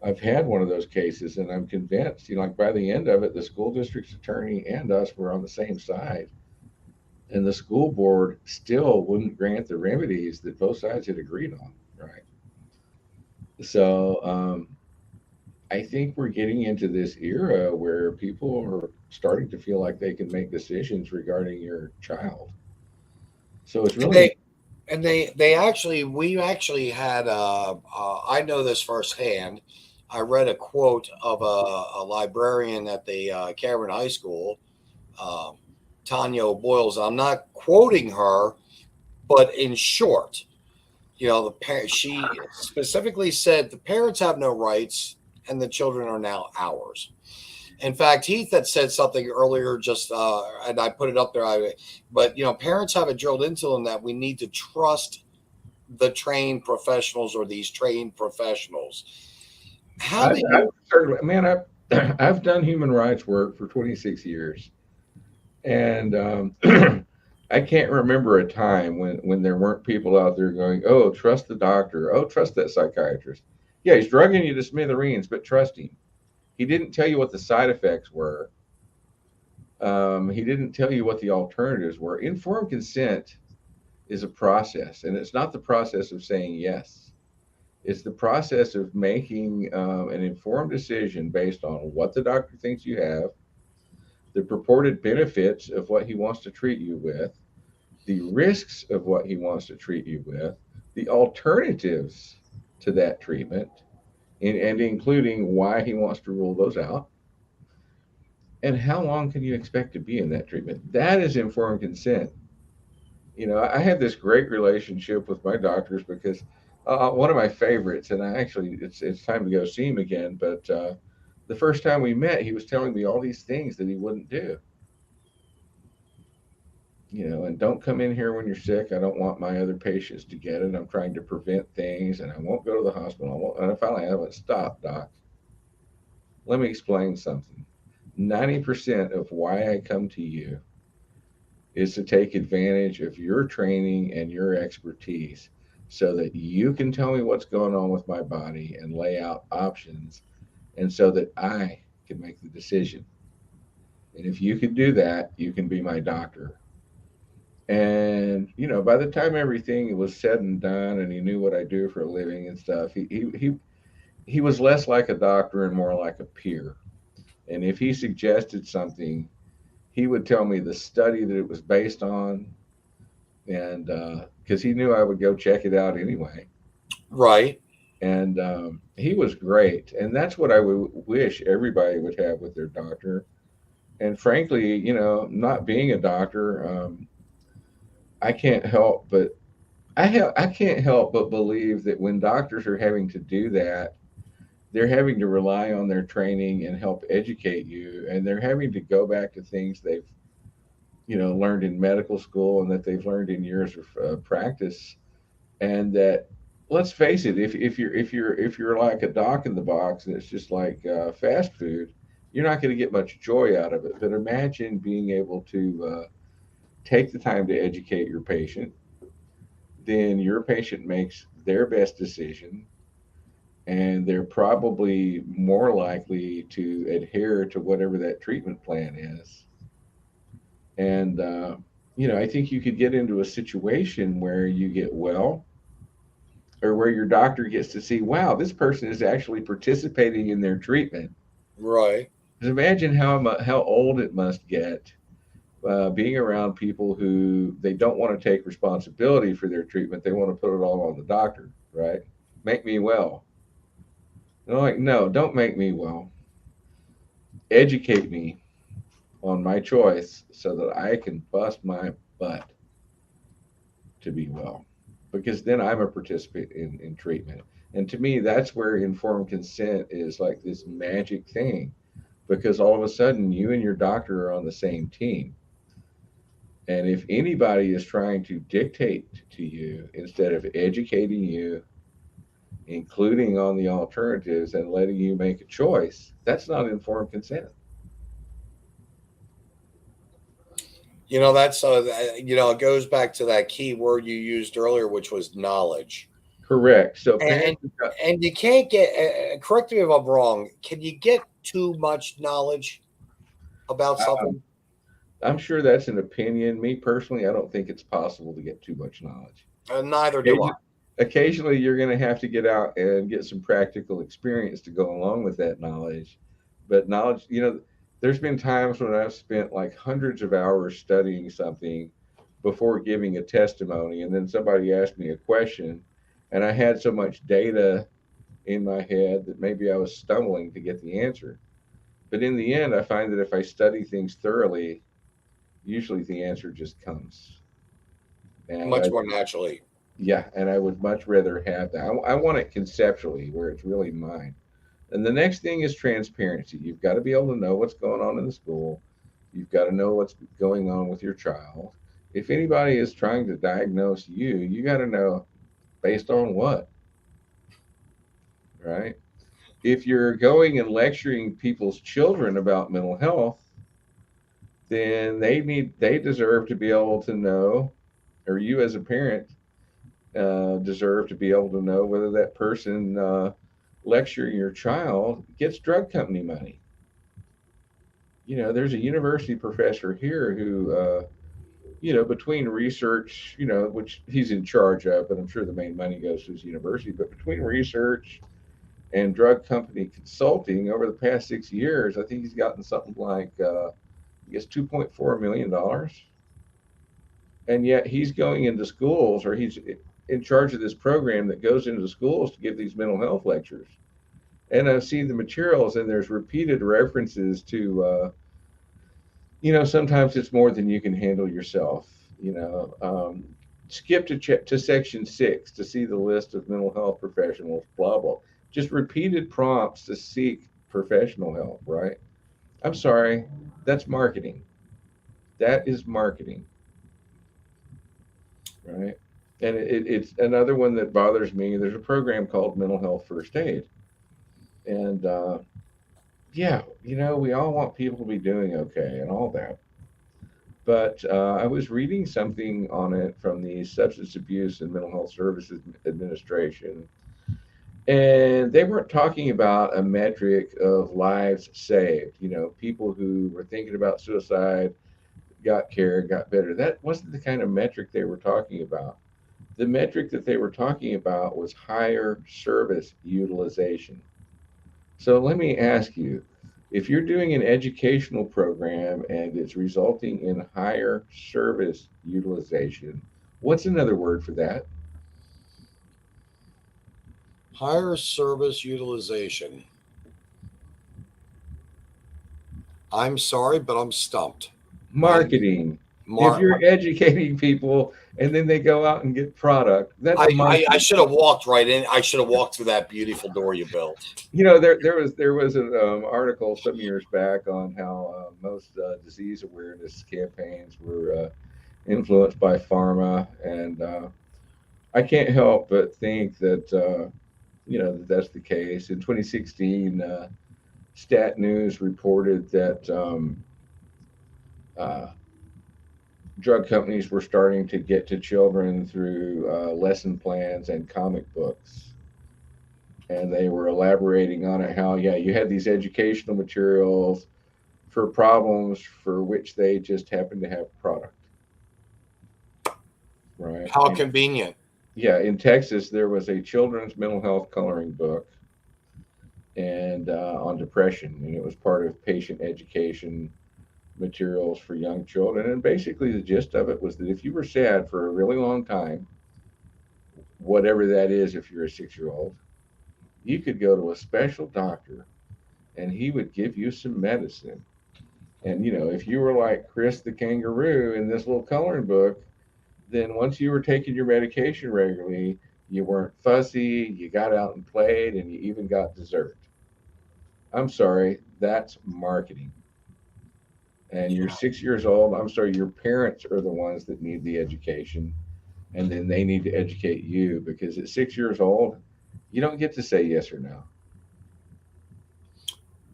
I've had one of those cases, and I'm convinced, like by the end of it, the school district's attorney and us were on the same side, and the school board still wouldn't grant the remedies that both sides had agreed on, right? So I think we're getting into this era where people are starting to feel like they can make decisions regarding your child. So it's And really they actually, we actually had, I know this firsthand. I read a quote of a librarian at the Cameron High School, um, Tanya Boyles. I'm not quoting her, but in short, the parent, she specifically said the parents have no rights and the children are now ours. In fact, Heath had said something earlier, just and I put it up there. But parents have it drilled into them that we need to trust the trained professionals or these trained professionals. How do I've you? certainly, man, I've done human rights work for 26 years, and I can't remember a time when there weren't people out there going, "Oh, trust the doctor. Oh, trust that psychiatrist. Yeah, he's drugging you to smithereens, but trust him. He didn't tell you what the side effects were. He didn't tell you what the alternatives were. Informed consent is a process, and it's not the process of saying yes. It's the process of making an informed decision based on what the doctor thinks you have, the purported benefits of what he wants to treat you with, the risks of what he wants to treat you with, the alternatives to that treatment, and including why he wants to rule those out, and how long can you expect to be in that treatment. That is informed consent. I have this great relationship with my doctors because one of my favorites, and I actually, it's time to go see him again. But the first time we met, he was telling me all these things that he wouldn't do. And don't come in here when you're sick. I don't want my other patients to get it. I'm trying to prevent things, and I won't go to the hospital. I won't. And finally, I went, stop, doc. Let me explain something. 90% of why I come to you is to take advantage of your training and your expertise so that you can tell me what's going on with my body and lay out options, and so that I can make the decision. And if you can do that, you can be my doctor. And by the time everything was said and done, and he knew what I do for a living and stuff, he was less like a doctor and more like a peer. And if he suggested something, he would tell me the study that it was based on, and because he knew I would go check it out anyway. Right. And he was great, and that's what I would wish everybody would have with their doctor. And frankly, not being a doctor, I can't help but I can't help but believe that when doctors are having to do that, they're having to rely on their training and help educate you, and they're having to go back to things they've learned in medical school and that they've learned in years of practice. And that, let's face it, if you're like a doc in the box and it's just like fast food, you're not going to get much joy out of it. But imagine being able to take the time to educate your patient, then your patient makes their best decision, and they're probably more likely to adhere to whatever that treatment plan is. And I think you could get into a situation where you get well, or where your doctor gets to see, wow, this person is actually participating in their treatment. Right. Because imagine how old it must get being around people who they don't want to take responsibility for their treatment. They want to put it all on the doctor, right? Make me well. And I'm like, no, don't make me well. Educate me on my choice so that I can bust my butt to be well. Because then I'm a participant in treatment. And to me, that's where informed consent is like this magic thing, because all of a sudden you and your doctor are on the same team. And if anybody is trying to dictate to you instead of educating you, including on the alternatives and letting you make a choice, that's not informed consent. That's it goes back to that key word you used earlier, which was knowledge. Correct. So And and, parents, and you can't get. Correct me if I'm wrong. Can you get too much knowledge about something? I'm sure that's an opinion. Me personally, I don't think it's possible to get too much knowledge. Neither do I. Occasionally, you're going to have to get out and get some practical experience to go along with that knowledge. But knowledge, there's been times when I've spent like hundreds of hours studying something before giving a testimony, and then somebody asked me a question, and I had so much data in my head that maybe I was stumbling to get the answer. But in the end, I find that if I study things thoroughly, usually the answer just comes. And Much more naturally. yeah, and I would much rather have that. I want it conceptually where it's really mine. And the next thing is transparency. You've got to be able to know what's going on in the school. You've got to know what's going on with your child. If anybody is trying to diagnose you, you got to know based on what, right? If you're going and lecturing people's children about mental health, then they deserve to be able to know, or you as a parent deserve to be able to know whether that person lecturing your child gets drug company money. There's a university professor here who, between research, which he's in charge of, but I'm sure the main money goes to his university, but between research and drug company consulting over the past 6 years, I think he's gotten something like, I guess, $2.4 million. And yet he's going into schools, or he's in charge of this program that goes into schools to give these mental health lectures. And I've seen the materials, and there's repeated references to, sometimes it's more than you can handle yourself. Skip to section 6 to see the list of mental health professionals, blah, blah. Just repeated prompts to seek professional help, right? I'm sorry, that's marketing. That is marketing, right? And it's another one that bothers me. There's a program called Mental Health First Aid. And yeah, we all want people to be doing okay and all that. But I was reading something on it from the Substance Abuse and Mental Health Services Administration, and they weren't talking about a metric of lives saved. People who were thinking about suicide got care, got better. That wasn't the kind of metric they were talking about. The metric that they were talking about was higher service utilization. So let me ask you, if you're doing an educational program and it's resulting in higher service utilization, what's another word for that? Higher service utilization. I'm sorry, but I'm stumped. Marketing. If you're educating people and then they go out and get product, that's I should have walked right in. I should have walked through that beautiful door you built. There was an article some years back on how most disease awareness campaigns were influenced by pharma, and I can't help but think that that's the case. In 2016, Stat News reported that drug companies were starting to get to children through lesson plans and comic books. And they were elaborating on it, how, yeah, you had these educational materials for problems for which they just happened to have product. Right. How convenient. Yeah. In Texas, there was a children's mental health coloring book and on depression, and it was part of patient education materials for young children. And basically the gist of it was that if you were sad for a really long time, whatever that is, if you're a 6-year-old, you could go to a special doctor and he would give you some medicine. And if you were like Chris the kangaroo in this little coloring book, then once you were taking your medication regularly, you weren't fussy, you got out and played, and you even got dessert. I'm sorry, that's marketing. and you're 6 years old. I'm sorry, your parents are the ones that need the education, and then they need to educate you, because at 6 years old, you don't get to say yes or no.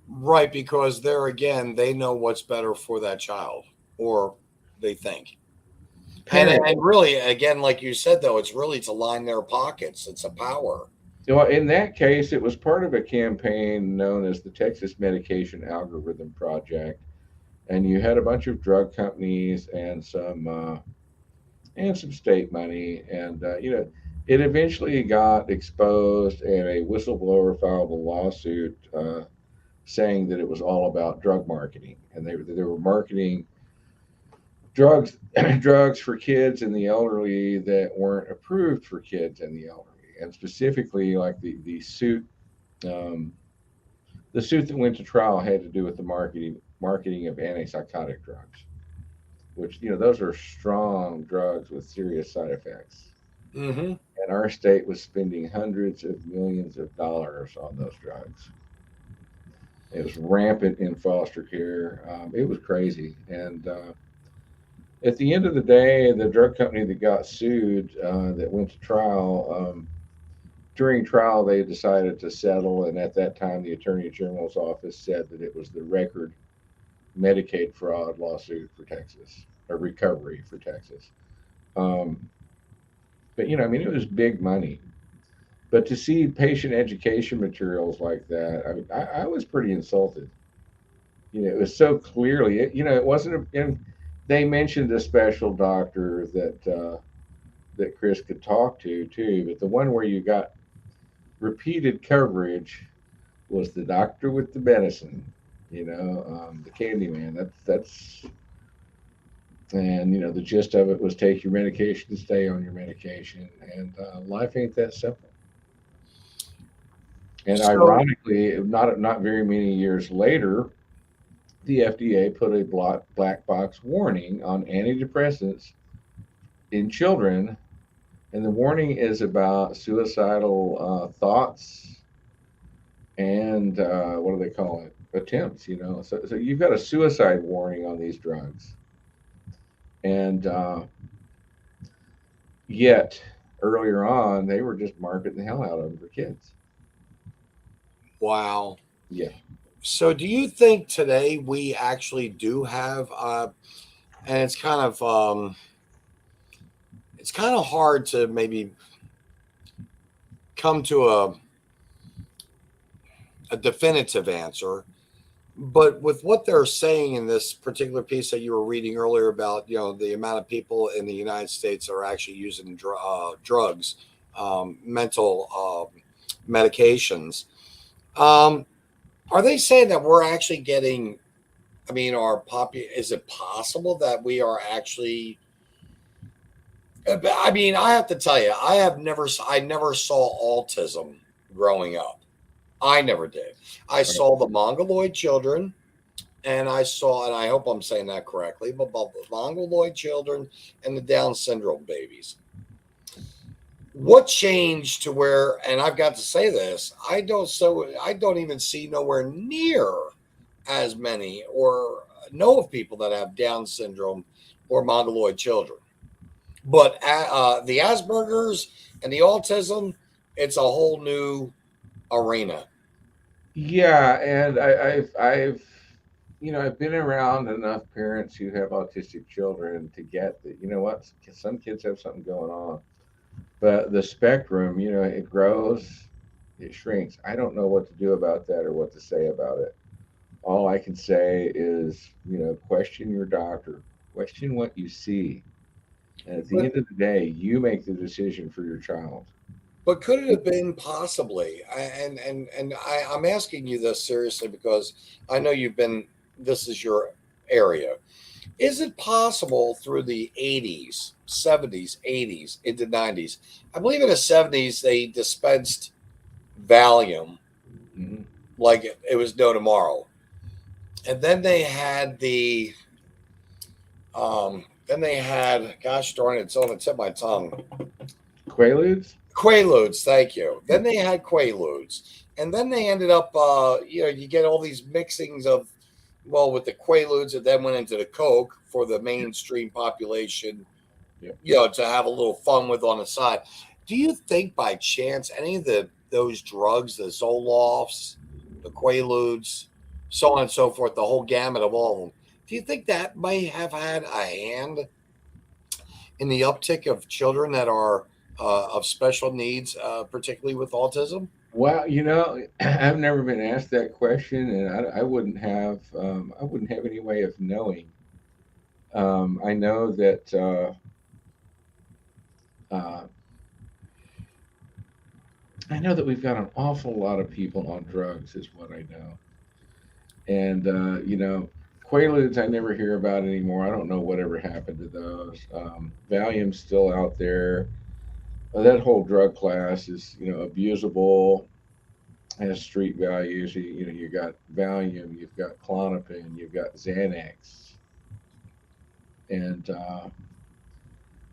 Right, because there again, they know what's better for that child, or they think. Parents, And really, again, like you said, though, it's really to line their pockets. It's a power. well, in that case, it was part of a campaign known as the Texas Medication Algorithm Project, and you had a bunch of drug companies and some state money, and it eventually got exposed, and a whistleblower filed a lawsuit saying that it was all about drug marketing, and they were marketing drugs drugs for kids and the elderly that weren't approved for kids and the elderly, and specifically like um, the suit that went to trial had to do with the marketing of antipsychotic drugs, which those are strong drugs with serious side effects. Mm-hmm. And our state was spending hundreds of millions of dollars on those drugs. It was rampant in foster care. It was crazy. And at the end of the day, the drug company that got sued, that went to trial, during trial, they decided to settle. And at that time, the Attorney General's office said that it was the record Medicaid fraud lawsuit for Texas, a recovery for Texas. Um, but, I mean, it was big money. But to see patient education materials like that, I mean, I was pretty insulted. It was so clearly, it wasn't, and they mentioned a special doctor that Chris could talk to too, but the one where you got repeated coverage was the doctor with the medicine, the candy man. That's, and the gist of it was take your medication, stay on your medication, and life ain't that simple. And So, ironically, not very many years later, the FDA put a black box warning on antidepressants in children, and the warning is about suicidal thoughts and what do they call it? Attempts. So you've got a suicide warning on these drugs, and yet earlier on they were just marketing the hell out of them for kids. wow. Yeah. So, do you think today we actually do have, and it's kind of hard to maybe come to a definitive answer, but with what they're saying in this particular piece that you were reading earlier about, the amount of people in the United States are actually using drugs, mental medications. Um, are they saying that we're actually getting? I mean, is it possible that we are actually? I mean, I have to tell you, I never saw autism growing up. I never did. I Right. saw the mongoloid children, and and I hope I'm saying that correctly, but the mongoloid children and the Down syndrome babies. What changed to where? And I've got to say this: I don't even see nowhere near as many or know of people that have Down syndrome or mongoloid children. But the Asperger's and the autism, it's a whole new arena. Yeah, and I've been around enough parents who have autistic children to get that. You know what? Some kids have something going on, but the spectrum, it grows, it shrinks. I don't know what to do about that or what to say about it. All I can say is, question your doctor, question what you see, and at the But end of the day, you make the decision for your child. but could it have been possibly? I'm asking you this seriously because I know you've been. This is your area. Is it possible through the 80s, 70s, 80s into 90s? I believe in the 70s they dispensed Valium Hmm. like it was no tomorrow. And then they had gosh darn it, it's on the tip of my tongue. Quaaludes? Quaaludes, thank you. Yeah. Then they had Quaaludes. And then they ended up, you get all these mixings of well, with the Quaaludes, it then went into the Coke for the mainstream population, Yep. to have a little fun with on the side. Do you think by chance any of those drugs, the Zolofts, the Quaaludes, so on and so forth, the whole gamut of all of them, do you think that may have had a hand in the uptick of children that are of special needs, particularly with autism? Well, I've never been asked that question, and I wouldn't have. I wouldn't have any way of knowing. I know that. Uh, I know that we've got an awful lot of people on drugs, is what I know. And Quaaludes, I never hear about anymore. I don't know whatever happened to those. Valium's still out there. That whole drug class is, abusable, has street values. You got Valium, you've got Klonopin, you've got Xanax, and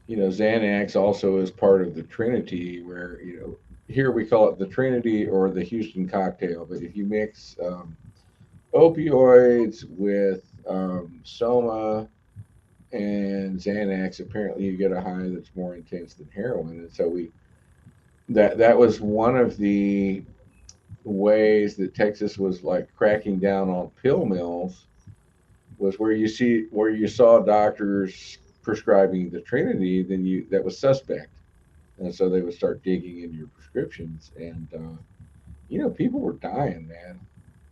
Xanax also is part of the Trinity, where here we call it the Trinity or the Houston cocktail. But if you mix opioids with Soma and Xanax, apparently you get a high that's more intense than heroin. And so that was one of the ways that Texas was like cracking down on pill mills, was where you saw doctors prescribing the Trinity, then that was suspect, and so they would start digging in your prescriptions, and people were dying, man.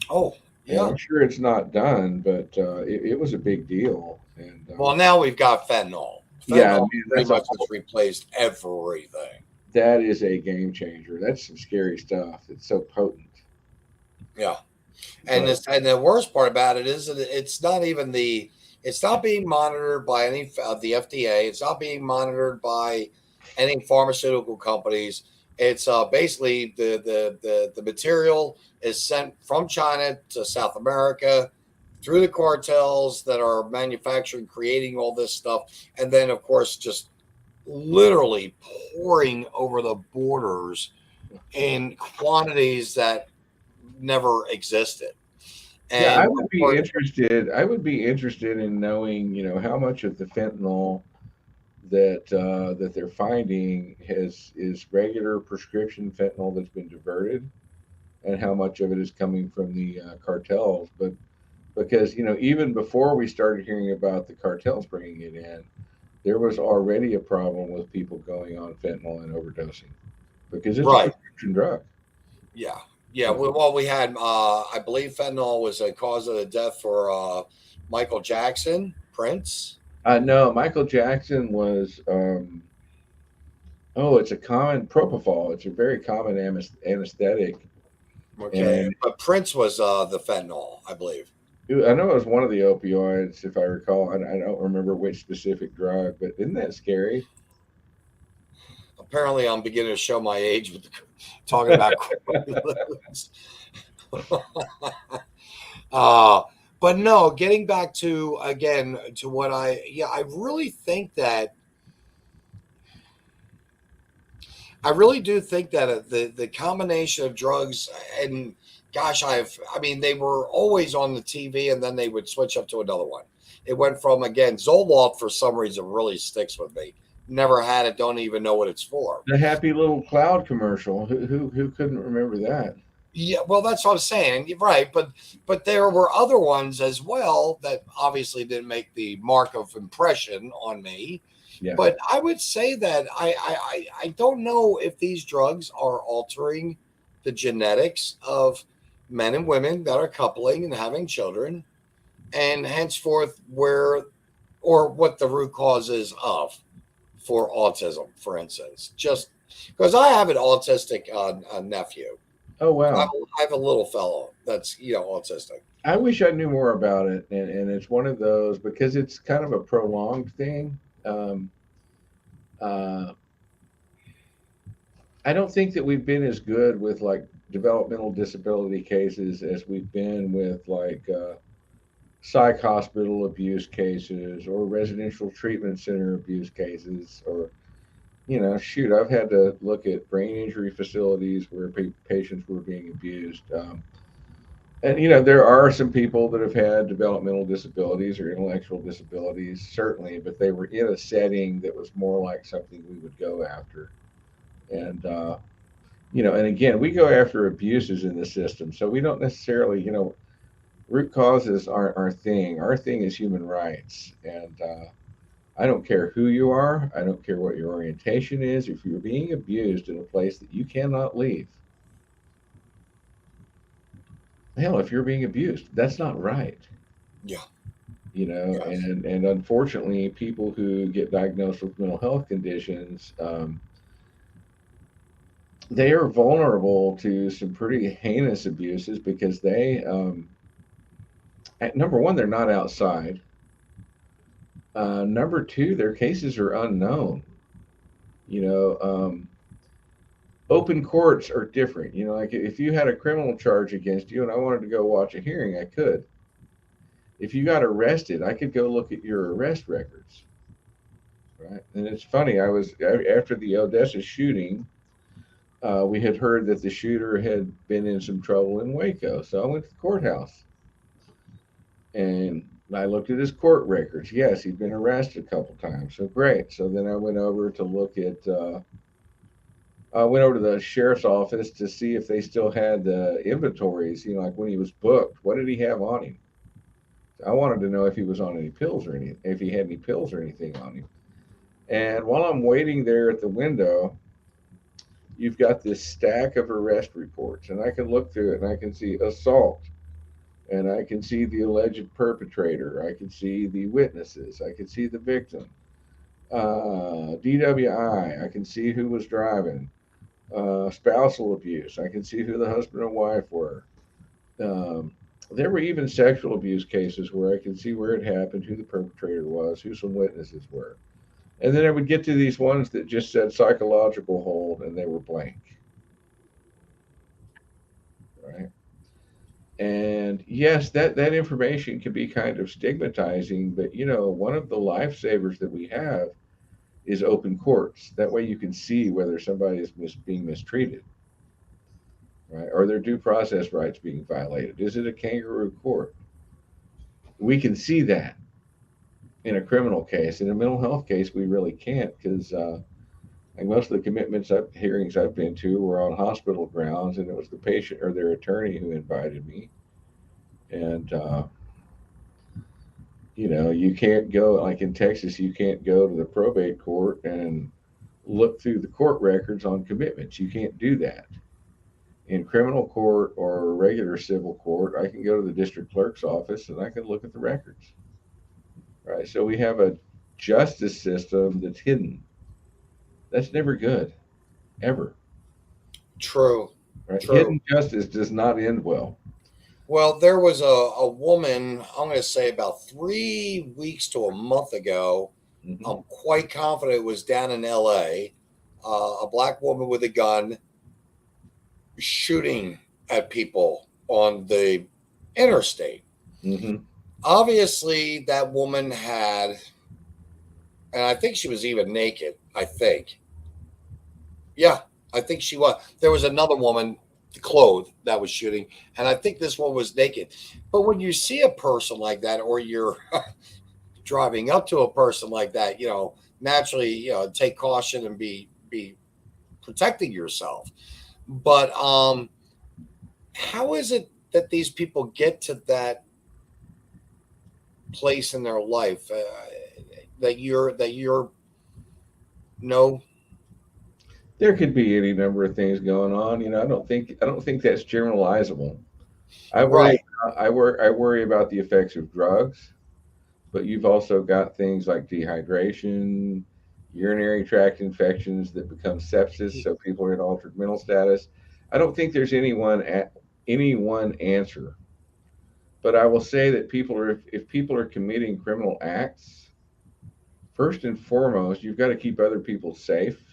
Oh, And yeah. I'm sure it's not done, but it was a big deal. And Well, now we've got fentanyl. yeah, Fentanyl man, pretty much has replaced everything. that is a game changer. That's some scary stuff. It's so potent. Yeah. And But the worst part about it is that it's not being monitored by any of the FDA. It's not being monitored by any pharmaceutical companies. It's basically the material is sent from China to South America through the cartels that are manufacturing, creating all this stuff, and then of course just literally pouring over the borders in quantities that never existed. yeah, And I would be interested in knowing, how much of the fentanyl that they're finding is regular prescription fentanyl that's been diverted, and how much of it is coming from the cartels. But because even before we started hearing about the cartels bringing it in, there was already a problem with people going on fentanyl and overdosing because it's a right, prescription drug. yeah, yeah. Well, we had, I believe, fentanyl was a cause of the death for Michael Jackson, Prince. No, Michael Jackson was. Oh, it's a common propofol. It's a very common anesthetic, Okay, and but Prince was the fentanyl, I believe. I know it was one of the opioids, if I recall. I don't remember which specific drug, but isn't that scary? Apparently, I'm beginning to show my age with talking about Quaaludes. uh, but no, getting back to again to what I really think that I really do think that the combination of drugs and gosh, I mean, they were always on the TV and then they would switch up to another one. It went from again Zoloft for some reason really sticks with me. Never had it, don't even know what it's for. The Happy Little Cloud commercial. Who couldn't remember that? Yeah, well, that's what I'm saying. You're right, but there were other ones as well that obviously didn't make the mark of impression on me. Yeah. But I would say that I don't know if these drugs are altering the genetics of men and women that are coupling and having children, and henceforth where or what the root cause is of for autism, for instance. Just because I have an autistic nephew. Oh I wow. have a little fellow that's autistic. I wish I knew more about it, and it's one of those because it's kind of a prolonged thing. Uh, I don't think that we've been as good with like developmental disability cases as we've been with like psych hospital abuse cases or residential treatment center abuse cases, or shoot, I've had to look at brain injury facilities where patients were being abused. And you know, there are some people that have had developmental disabilities or intellectual disabilities, certainly, but they were in a setting that was more like something we would go after. And you know, and again, we go after abuses in the system, so we don't necessarily, you know, root causes aren't our thing. Our thing is human rights, and I don't care who you are. I don't care what your orientation is. If you're being abused in a place that you cannot leave, hell, if you're being abused, that's not right. Yeah. You know, Yes. and unfortunately, people who get diagnosed with mental health conditions, they are vulnerable to some pretty heinous abuses because they, number one, they're not outside. Number two, their cases are unknown. You know, open courts are different. You know, like if you had a criminal charge against you and I wanted to go watch a hearing, I could. If you got arrested, I could go look at your arrest records. Right. And it's funny, I was after the Odessa shooting, we had heard that the shooter had been in some trouble in Waco. So I went to the courthouse and I looked at his court records. Yes, he'd been arrested a couple times. So great. So then I went over to look at, I went over to the sheriff's office to see if they still had the inventories, you know, like when he was booked, what did he have on him? I wanted to know if he was on any pills or anything, if he had any pills or anything on him. And while I'm waiting there at the window, you've got this stack of arrest reports, and I can look through it and I can see assault, and I can see the alleged perpetrator, I can see the witnesses, I can see the victim, DWI, I can see who was driving, spousal abuse, I can see who the husband and wife were. Um, there were even sexual abuse cases where I could see where it happened, who the perpetrator was, who some witnesses were. And then I would get to these ones that just said psychological hold and they were blank. Right. And yes, that information can be kind of stigmatizing, but you know, one of the lifesavers that we have is open courts. That way you can see whether somebody is being mistreated, right? Are their due process rights being violated? Is it a kangaroo court? We can see that in a criminal case. In a mental health case, we really can't because like most of the hearings I've been to were on hospital grounds, and it was the patient or their attorney who invited me. And you know, you can't go like in Texas. You can't go to the probate court and look through the court records on commitments. You can't do that. In criminal court or regular civil court, I can go to the district clerk's office and I can look at the records. Right. So we have a justice system that's hidden. That's never good, ever. True. Right? True. Hidden justice does not end well. Well, there was a woman, I'm going to say about 3 weeks to a month ago. Mhm. I'm quite confident it was down in LA. A black woman with a gun shooting at people on the interstate. Mhm. Obviously, that woman had, and I think she was even naked. I think. Yeah, I think she was. There was another woman clothed that was shooting, and I think this one was naked. But when you see a person like that, or you're driving up to a person like that, naturally, take caution and be protecting yourself. But how is it that these people get to that place in their life that you're no? There could be any number of things going on. You know, I don't think that's generalizable. I worry Right. I worry about the effects of drugs, but you've also got things like dehydration, urinary tract infections that become sepsis, so people are in altered mental status. I don't think there's any one answer, but I will say that if people are committing criminal acts, first and foremost, you've got to keep other people safe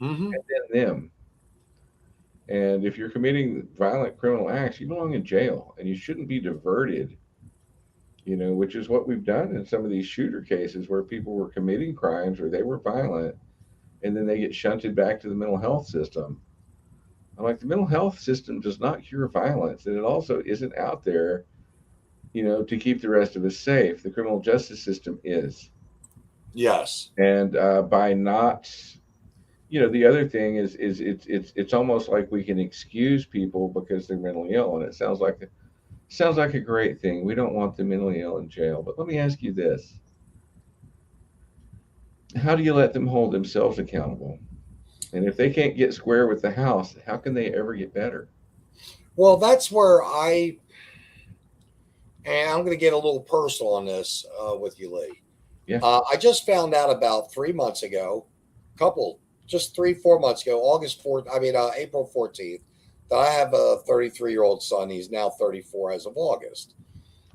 Mm-hmm. and then them. And if you're committing violent criminal acts, you belong in jail and you shouldn't be diverted, you know, which is what we've done in some of these shooter cases where people were committing crimes or they were violent and then they get shunted back to the mental health system. I'm like, the mental health system does not cure violence, and it also isn't out there, to keep the rest of us safe. The criminal justice system is. Yes. And by not, the other thing is it's almost like we can excuse people because they're mentally ill, and it sounds like a great thing. We don't want the mentally ill in jail, but let me ask you this: how do you let them hold themselves accountable? And if they can't get square with the house, how can they ever get better? Well, that's where and I'm going to get a little personal on this with you, Lee. Yeah. I just found out about 3 months ago, just 3, 4 months ago, April 14th, that I have a 33-year-old son. He's now 34 as of August.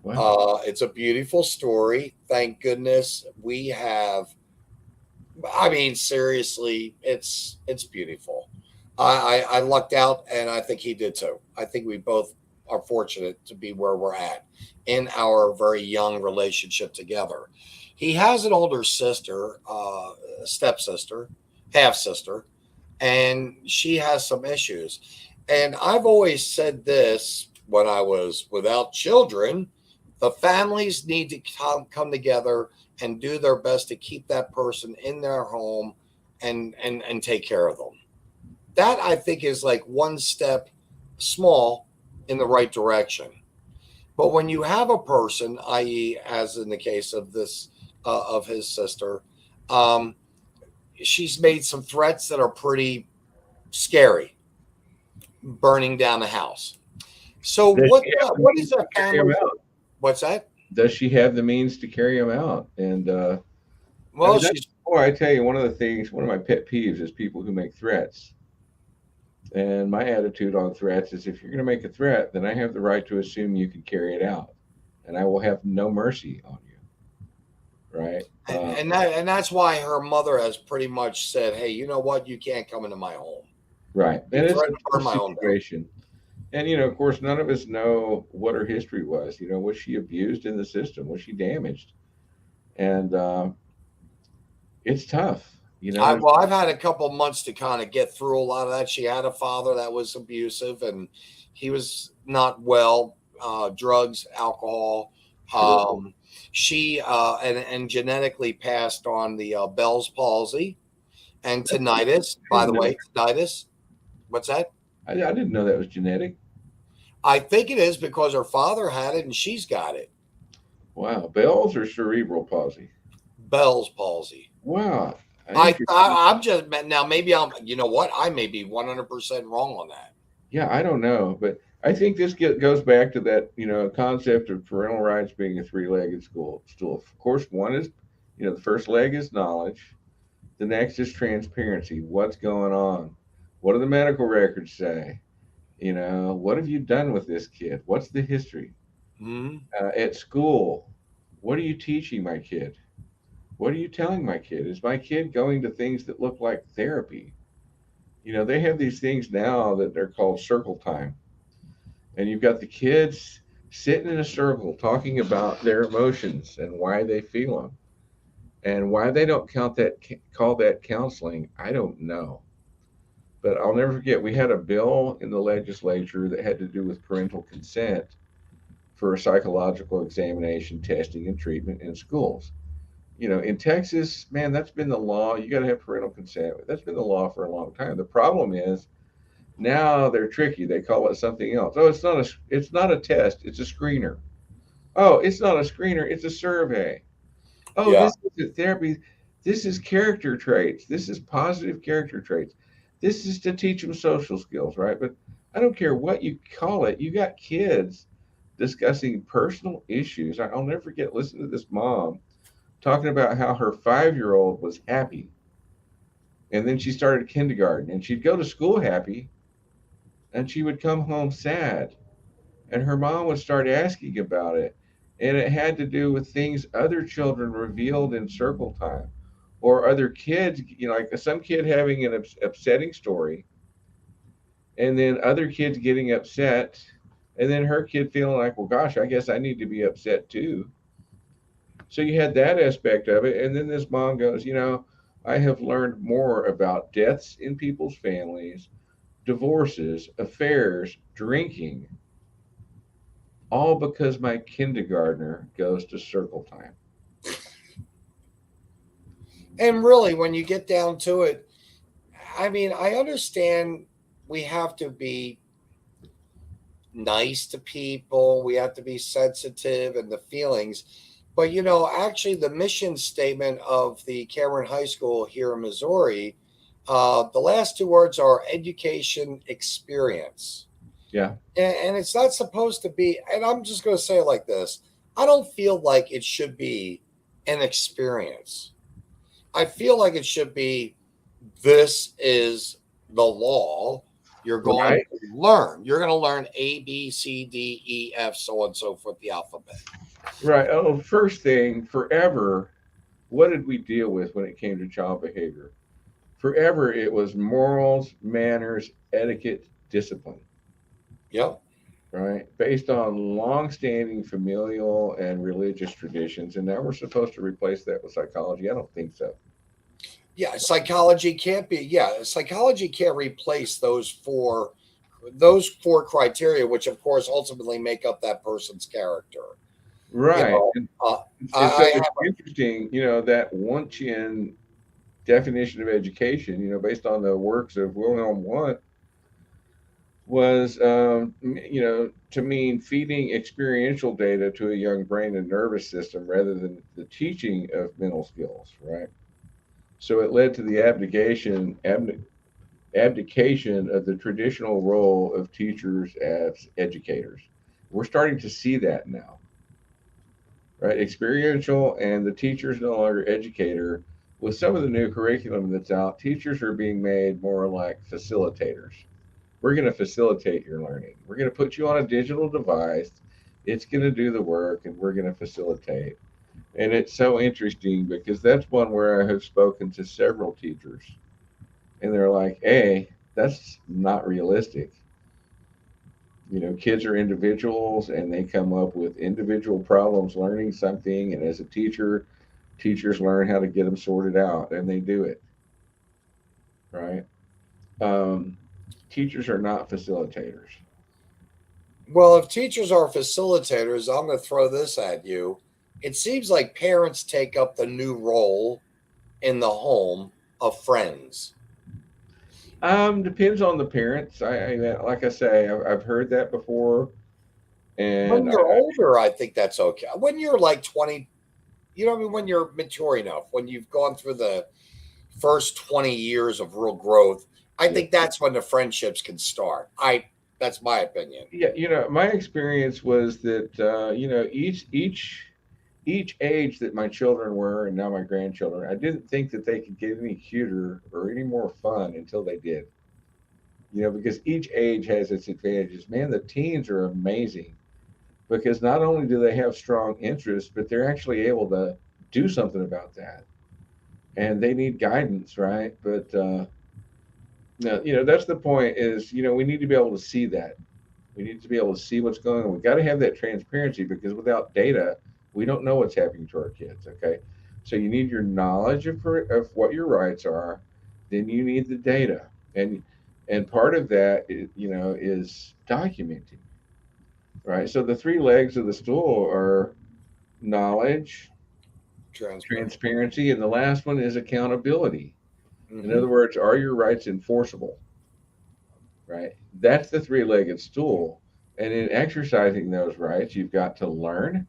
Wow. It's a beautiful story. Thank goodness we have. I mean, seriously, it's beautiful. I lucked out, and I think he did too. I think we both are fortunate to be where we're at in our very young relationship together. He has an older sister, stepsister, half sister, and she has some issues. And I've always said this when I was without children: the families need to come together and do their best to keep that person in their home and take care of them. That, I think, is like one step small in the right direction. But when you have a person, i.e., as in the case of this of his sister, um, she's made some threats that are pretty scary, burning down the house. So Does what she have the what means is a to carry him family? out? What's that? Does she have the means to carry him out? And I Well, mean, that's she's boy, I tell you, one of my pet peeves is people who make threats. And my attitude on threats is, if you're going to make a threat, then I have the right to assume you can carry it out, and I will have no mercy on you. Right? and that's why her mother has pretty much said, "Hey, you know what? You can't come into my home. Right. You And it's a threatened to burn tough my home down." situation. And of course, none of us know what her history was. Was she abused in the system? Was she damaged? And it's tough. There's I've had a couple months to kind of get through a lot of that. She had a father that was abusive, and he was not well. Drugs, alcohol. sure. She and genetically passed on the Bell's palsy and tinnitus. I By didn't the know. way, tinnitus. What's that? I didn't know that was genetic. I think it is because her father had it and she's got it. Wow. Bell's or cerebral palsy? Bell's palsy. Wow. Interesting. I'm just now. Maybe I'm. You know what? I may be 100% wrong on that. Yeah, I don't know, but I think this goes back to that concept of parental rights being a three-legged stool. Of course, one is, the first leg is knowledge. The next is transparency. What's going on? What do the medical records say? What have you done with this kid? What's the history? Hmm. At school, what are you teaching my kid? What are you telling my kid? Is my kid going to things that look like therapy? They have these things now that they're called circle time. And you've got the kids sitting in a circle talking about their emotions and why they feel them. And why they don't call that counseling, I don't know. But I'll never forget, we had a bill in the legislature that had to do with parental consent for psychological examination, testing, and treatment in schools. In Texas, man, that's been the law. You got to have parental consent. That's been the law for a long time. The problem is now they're tricky. They call it something else. Oh, it's not a test. It's a screener. Oh, it's not a screener. It's a survey. Oh, Yeah. this isn't therapy. This is character traits. This is positive character traits. This is to teach them social skills, right? But I don't care what you call it. You got kids discussing personal issues. I'll never forget listening to this mom talking about how her 5-year-old was happy. And then she started kindergarten, and she'd go to school happy, and she would come home sad. And her mom would start asking about it. And it had to do with things other children revealed in circle time, or other kids, like some kid having an upsetting story, and then other kids getting upset, and then her kid feeling like, well, gosh, I guess I need to be upset too. So you had that aspect of it. And then this mom goes, I have learned more about deaths in people's families, divorces, affairs, drinking, all because my kindergartner goes to circle time. And really, when you get down to it, I mean, I understand we have to be nice to people, we have to be sensitive and the feelings. But, actually, the mission statement of the Cameron High School here in Missouri, the last two words are education experience. Yeah. And it's not supposed to be, and I'm just going to say it like this, I don't feel like it should be an experience. I feel like it should be, this is the law. You're going to learn. You're going to learn A, B, C, D, E, F, so on and so forth, the alphabet. Right. Oh, first thing, forever, what did we deal with when it came to child behavior? Forever, it was morals, manners, etiquette, discipline. Yep. Right? Based on long-standing familial and religious traditions. And now we're supposed to replace that with psychology. I don't think so. Yeah, psychology can't replace those four criteria, which of course ultimately make up that person's character. Right. So it's interesting, that Wundtian definition of education, based on the works of Wilhelm Wundt, was, to mean feeding experiential data to a young brain and nervous system rather than the teaching of mental skills, right? So it led to the abdication of the traditional role of teachers as educators. We're starting to see that now, right? Experiential, and the teacher's no longer educator. With some of the new curriculum that's out, teachers are being made more like facilitators. We're going to facilitate your learning. We're going to put you on a digital device. It's going to do the work, and we're going to facilitate. And it's so interesting because that's one where I have spoken to several teachers, and they're like, hey, that's not realistic. Kids are individuals, and they come up with individual problems learning something. And as a teacher, teachers learn how to get them sorted out, and they do it. Right? Teachers are not facilitators. Well, if teachers are facilitators, I'm going to throw this at you. It seems like parents take up the new role in the home of friends. Depends on the parents. I like I say, I've heard that before. And when you're older, I think that's okay. When you're like 20, when you're mature enough, when you've gone through the first 20 years of real growth, I think that's when the friendships can start. That's my opinion. Yeah, my experience was that each age that my children were, and now my grandchildren, I didn't think that they could get any cuter or any more fun until they did. Because each age has its advantages. Man, the teens are amazing because not only do they have strong interests, but they're actually able to do something about that. And they need guidance, right? But no, that's the point is, we need to be able to see that. We need to be able to see what's going on. We got to have that transparency because without data, we don't know what's happening to our kids. Okay. So you need your knowledge of what your rights are. Then you need the data. And part of that, is documenting. Right. So the three legs of the stool are knowledge, transparency, and the last one is accountability. In other words, are your rights enforceable? Right? That's the three-legged stool. And in exercising those rights, you've got to learn,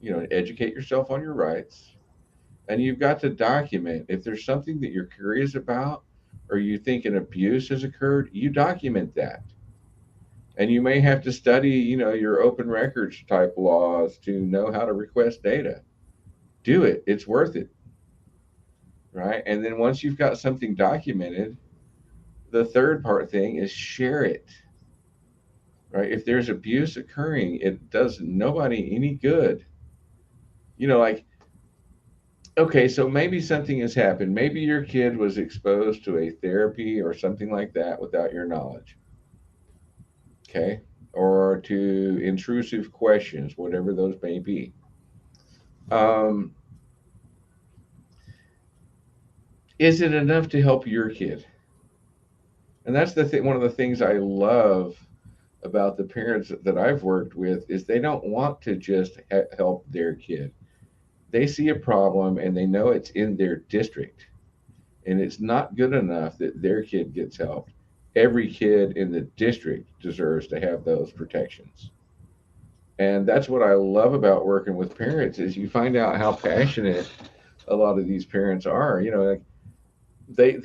educate yourself on your rights. And you've got to document. If there's something that you're curious about or you think an abuse has occurred, you document that. And you may have to study, your open records type laws to know how to request data. Do it. It's worth it. Right? And then once you've got something documented, the third part thing is share it. Right? If there's abuse occurring, it does nobody any good. Okay, so maybe something has happened. Maybe your kid was exposed to a therapy or something like that without your knowledge. Okay? Or to intrusive questions, whatever those may be. Is it enough to help your kid? And that's the thing. One of the things I love about the parents that I've worked with is they don't want to just help their kid. They see a problem and they know it's in their district, and it's not good enough that their kid gets helped. Every kid in the district deserves to have those protections. And that's what I love about working with parents is you find out how passionate a lot of these parents are. Like they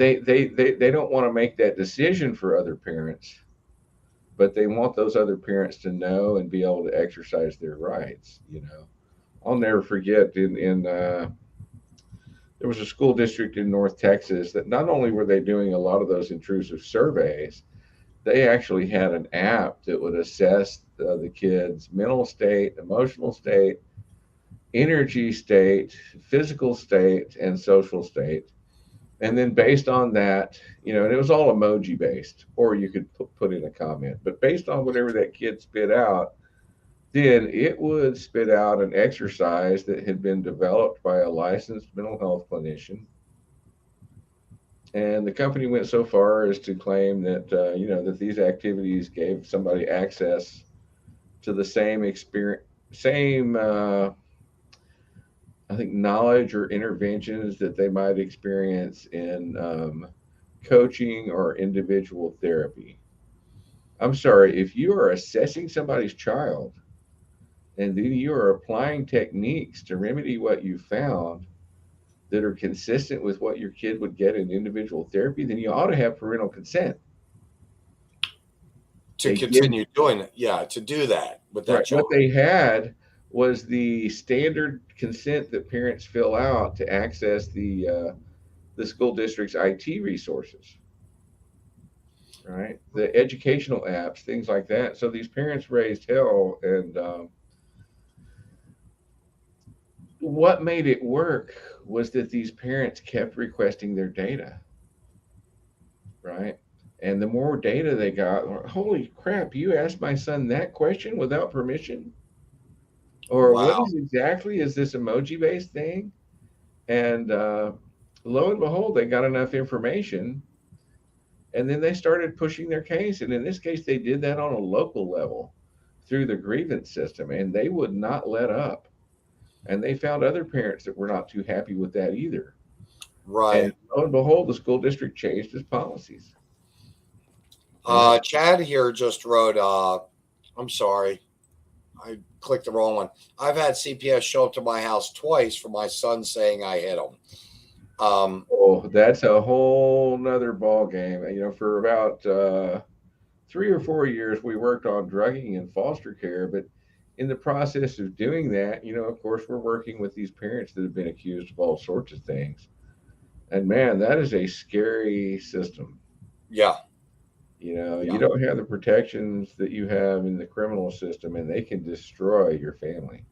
don't want to make that decision for other parents, but they want those other parents to know and be able to exercise their rights. I'll never forget in there was a school district in North Texas that not only were they doing a lot of those intrusive surveys, they actually had an app that would assess the kids' mental state, emotional state, energy state, physical state, and social state. And then based on that, and it was all emoji based, or you could put in a comment, but based on whatever that kid spit out, then it would spit out an exercise that had been developed by a licensed mental health clinician. And the company went so far as to claim that, that these activities gave somebody access to the same experience, same, I think, knowledge or interventions that they might experience in coaching or individual therapy. I'm sorry, if you are assessing somebody's child and then you are applying techniques to remedy what you found that are consistent with what your kid would get in individual therapy, then you ought to have parental consent. To continue doing it. Yeah, to do that with that Right. child. What they had was the standard consent that parents fill out to access the school district's IT resources, right? The educational apps, things like that. So these parents raised hell, and what made it work was that these parents kept requesting their data, right? And the more data they got, holy crap, you asked my son that question without permission? Or what Wow. is this emoji based thing? And lo and behold, they got enough information, and then they started pushing their case. And in this case, they did that on a local level through the grievance system, and they would not let up. And they found other parents that were not too happy with that either. And Right. lo and behold, the school district changed its policies. Chad here just wrote, I'm sorry, I clicked the wrong one. I've had CPS show up to my house twice for my son saying I hit him. Oh, that's a whole nother ball game. For about 3 or 4 years, we worked on drugging and foster care. But in the process of doing that, of course, we're working with these parents that have been accused of all sorts of things. And man, that is a scary system. Yeah. You don't have the protections that you have in the criminal system, and they can destroy your family.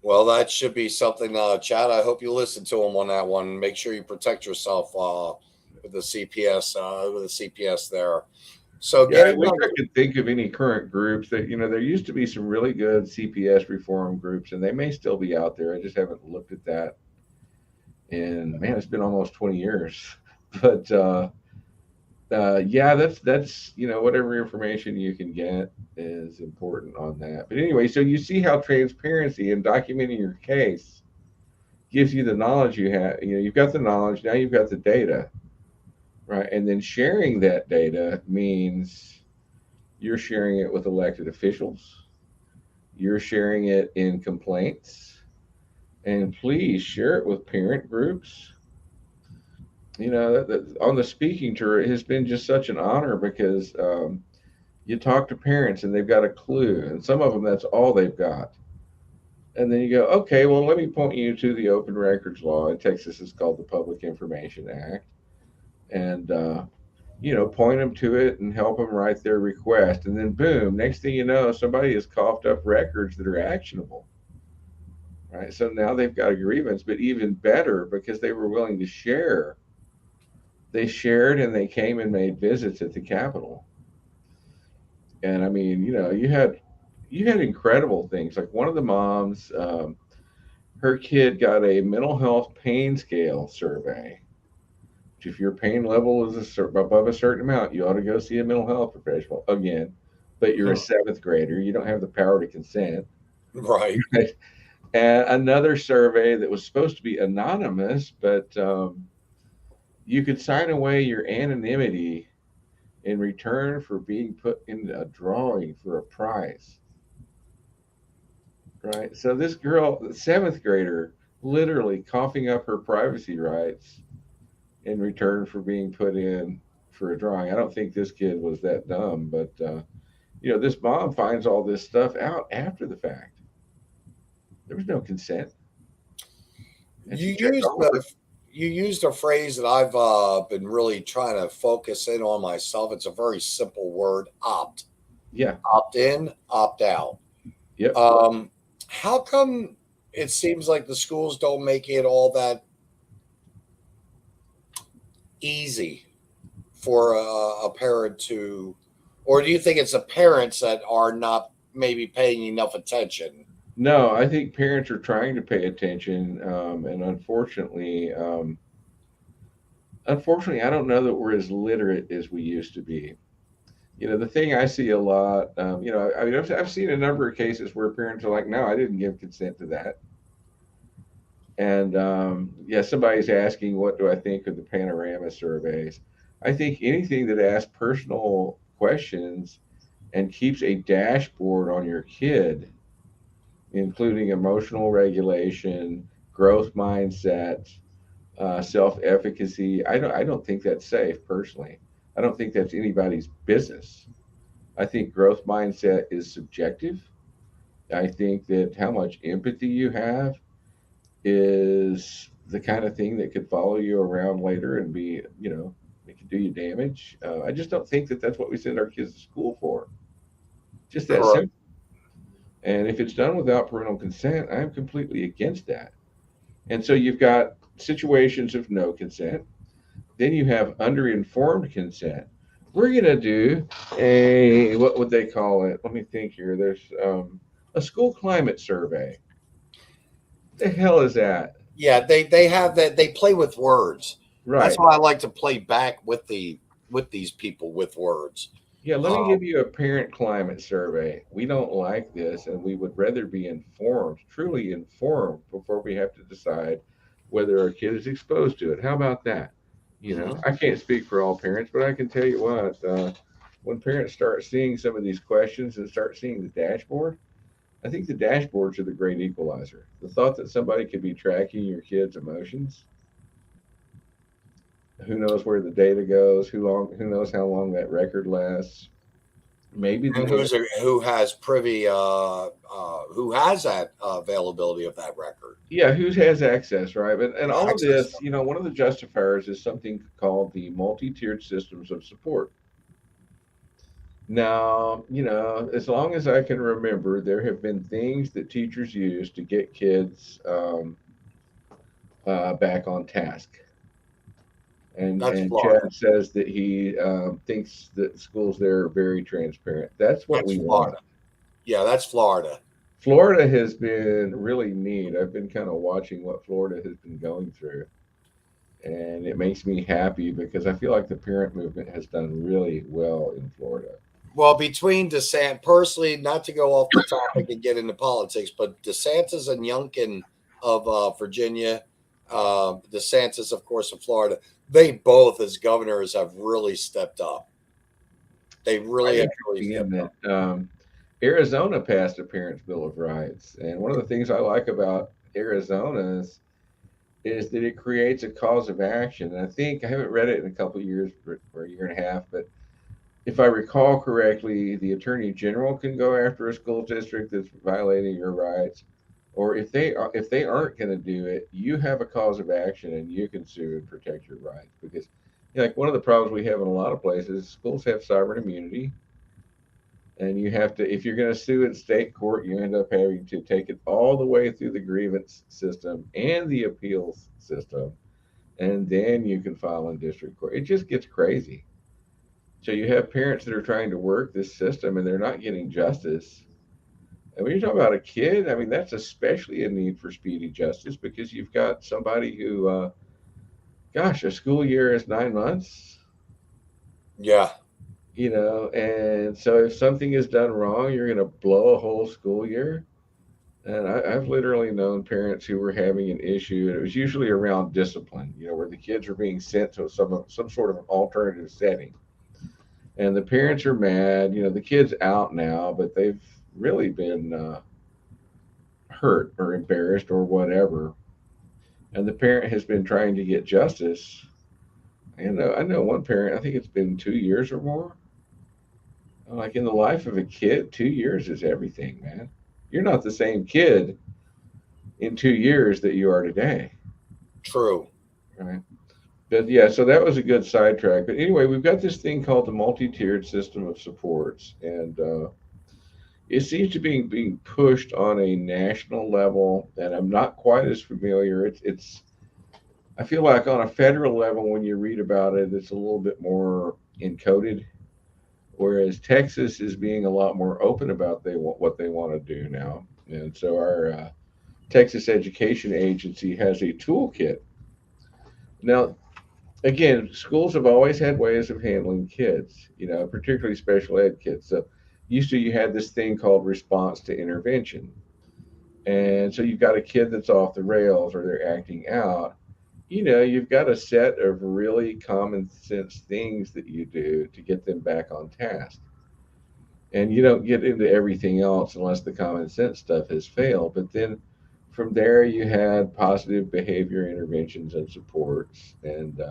Well, that should be something, Chad. I hope you listen to him on that one. Make sure you protect yourself with the CPS, there. So, Yeah, I wish I could think of any current groups that, there used to be some really good CPS reform groups, and they may still be out there. I just haven't looked at that. And man, it's been almost 20 years. But yeah, that's whatever information you can get is important on that. But anyway, so you see how transparency and documenting your case gives you the knowledge you have. You've got the knowledge, now you've got the data, right? And then sharing that data means you're sharing it with elected officials, you're sharing it in complaints, and please share it with parent groups. On the speaking tour, it has been just such an honor because you talk to parents and they've got a clue, and some of them, that's all they've got. And then you go, okay, well, let me point you to the open records law. In Texas, it's called the Public Information Act. And, point them to it and help them write their request. And then, boom, next thing you know, somebody has coughed up records that are actionable. Right. So now they've got a grievance, but even better because they were willing to share. They shared and they came and made visits at the Capitol. And I mean, you had incredible things. Like one of the moms, her kid got a mental health pain scale survey If your pain level is above a certain amount, you ought to go see a mental health professional again. But you're a seventh grader, you don't have the power to consent. Right. Right? And another survey that was supposed to be anonymous, but you could sign away your anonymity in return for being put in a drawing for a prize. Right? So this girl, the seventh grader, literally coughing up her privacy rights in return for being put in for a drawing. I don't think this kid was that dumb, but this mom finds all this stuff out after the fact. There was no consent, and You she checked used all of a, it. you used a phrase that I've been really trying to focus in on myself. It's a very simple word: opt. Yeah. Opt in, opt out. Yep. How come it seems like the schools don't make it all that easy for a parent to, or do you think it's the parents that are not maybe paying enough attention? No, I think parents are trying to pay attention, and unfortunately, I don't know that we're as literate as we used to be. The thing I see a lot, I mean, I've seen a number of cases where parents are like, "No, I didn't give consent to that." And yeah, somebody's asking, what do I think of the panorama surveys? I think anything that asks personal questions and keeps a dashboard on your kid, including emotional regulation, growth mindset, self-efficacy. I don't think that's safe personally. I don't think that's anybody's business. I think growth mindset is subjective. I think that how much empathy you have is the kind of thing that could follow you around later and be, it could do you damage. I just don't think that that's what we send our kids to school for. Just that Correct. simple. And if it's done without parental consent, I'm completely against that. And so you've got situations of no consent. Then you have underinformed consent. We're going to do what would they call it? Let me think here. There's a school climate survey. The hell is that? Yeah, they have that. They play with words. That's Right. why I like to play back with these people with words. Yeah, let me Uh, give you a parent climate survey. We don't like this, and we would rather be informed, truly informed, before we have to decide whether our kid is exposed to it. How about that? I can't speak for all parents, but I can tell you what, when parents start seeing some of these questions and start seeing the dashboard, I think the dashboards are the great equalizer. The thought that somebody could be tracking your kid's emotions, who knows where the data goes, who knows how long that record lasts. Maybe the and data. who has privy who has that availability of that record Yeah, who has access, right? And all of access. this, one of the justifiers is something called the multi-tiered systems of support. Now, as long as I can remember, there have been things that teachers use to get kids back on task. That's And Florida. Chad says that he thinks that schools there are very transparent. That's what That's we want. Florida. Yeah, that's Florida. Florida has been really neat. I've been kind of watching what Florida has been going through, and it makes me happy because I feel like the parent movement has done really well in Florida. Well, between DeSantis, personally, not to go off the topic and get into politics, but DeSantis and Youngkin of Virginia, DeSantis, of course, of Florida, they both, as governors, have really stepped up. They really Quite have really interesting, stepped up. isn't it? Arizona passed a Parents' Bill of Rights, and one of the things I like about Arizona is that it creates a cause of action. And I think I haven't read it in a couple of years or a year and a half, but if I recall correctly, the attorney general can go after a school district that's violating your rights, or if they aren't going to do it, you have a cause of action and you can sue and protect your rights. Because like one of the problems we have in a lot of places, schools have sovereign immunity, and you have to, if you're going to sue in state court, you end up having to take it all the way through the grievance system and the appeals system, and then you can file in district court. It just gets crazy. So you have parents that are trying to work this system and they're not getting justice. And when you're talking about a kid, I mean, that's especially a need for speedy justice because you've got somebody who gosh, a school year is 9 months, Yeah. and so if something is done wrong, you're going to blow a whole school year. And I've literally known parents who were having an issue, and it was usually around discipline, where the kids are being sent to some sort of an alternative setting, and the parents are mad. The kid's out now, but they've really been hurt or embarrassed or whatever, and the parent has been trying to get justice. I know one parent. I think it's been 2 years or more. Like in the life of a kid, 2 years is everything, man. You're not the same kid in 2 years that you are today, True. right? But yeah, so that was a good sidetrack. But anyway, we've got this thing called the multi-tiered system of supports, and it seems to be being pushed on a national level, and I'm not quite as familiar. It's I feel like on a federal level, when you read about it, it's a little bit more encoded, whereas Texas is being a lot more open about what they want to do now. And so our Texas Education Agency has a toolkit. Now, again, schools have always had ways of handling kids, particularly special ed kids. So used to you had this thing called response to intervention. And so you've got a kid that's off the rails or they're acting out. You've got a set of really common sense things that you do to get them back on task. And you don't get into everything else unless the common sense stuff has failed. But then from there, you had positive behavior interventions and supports. And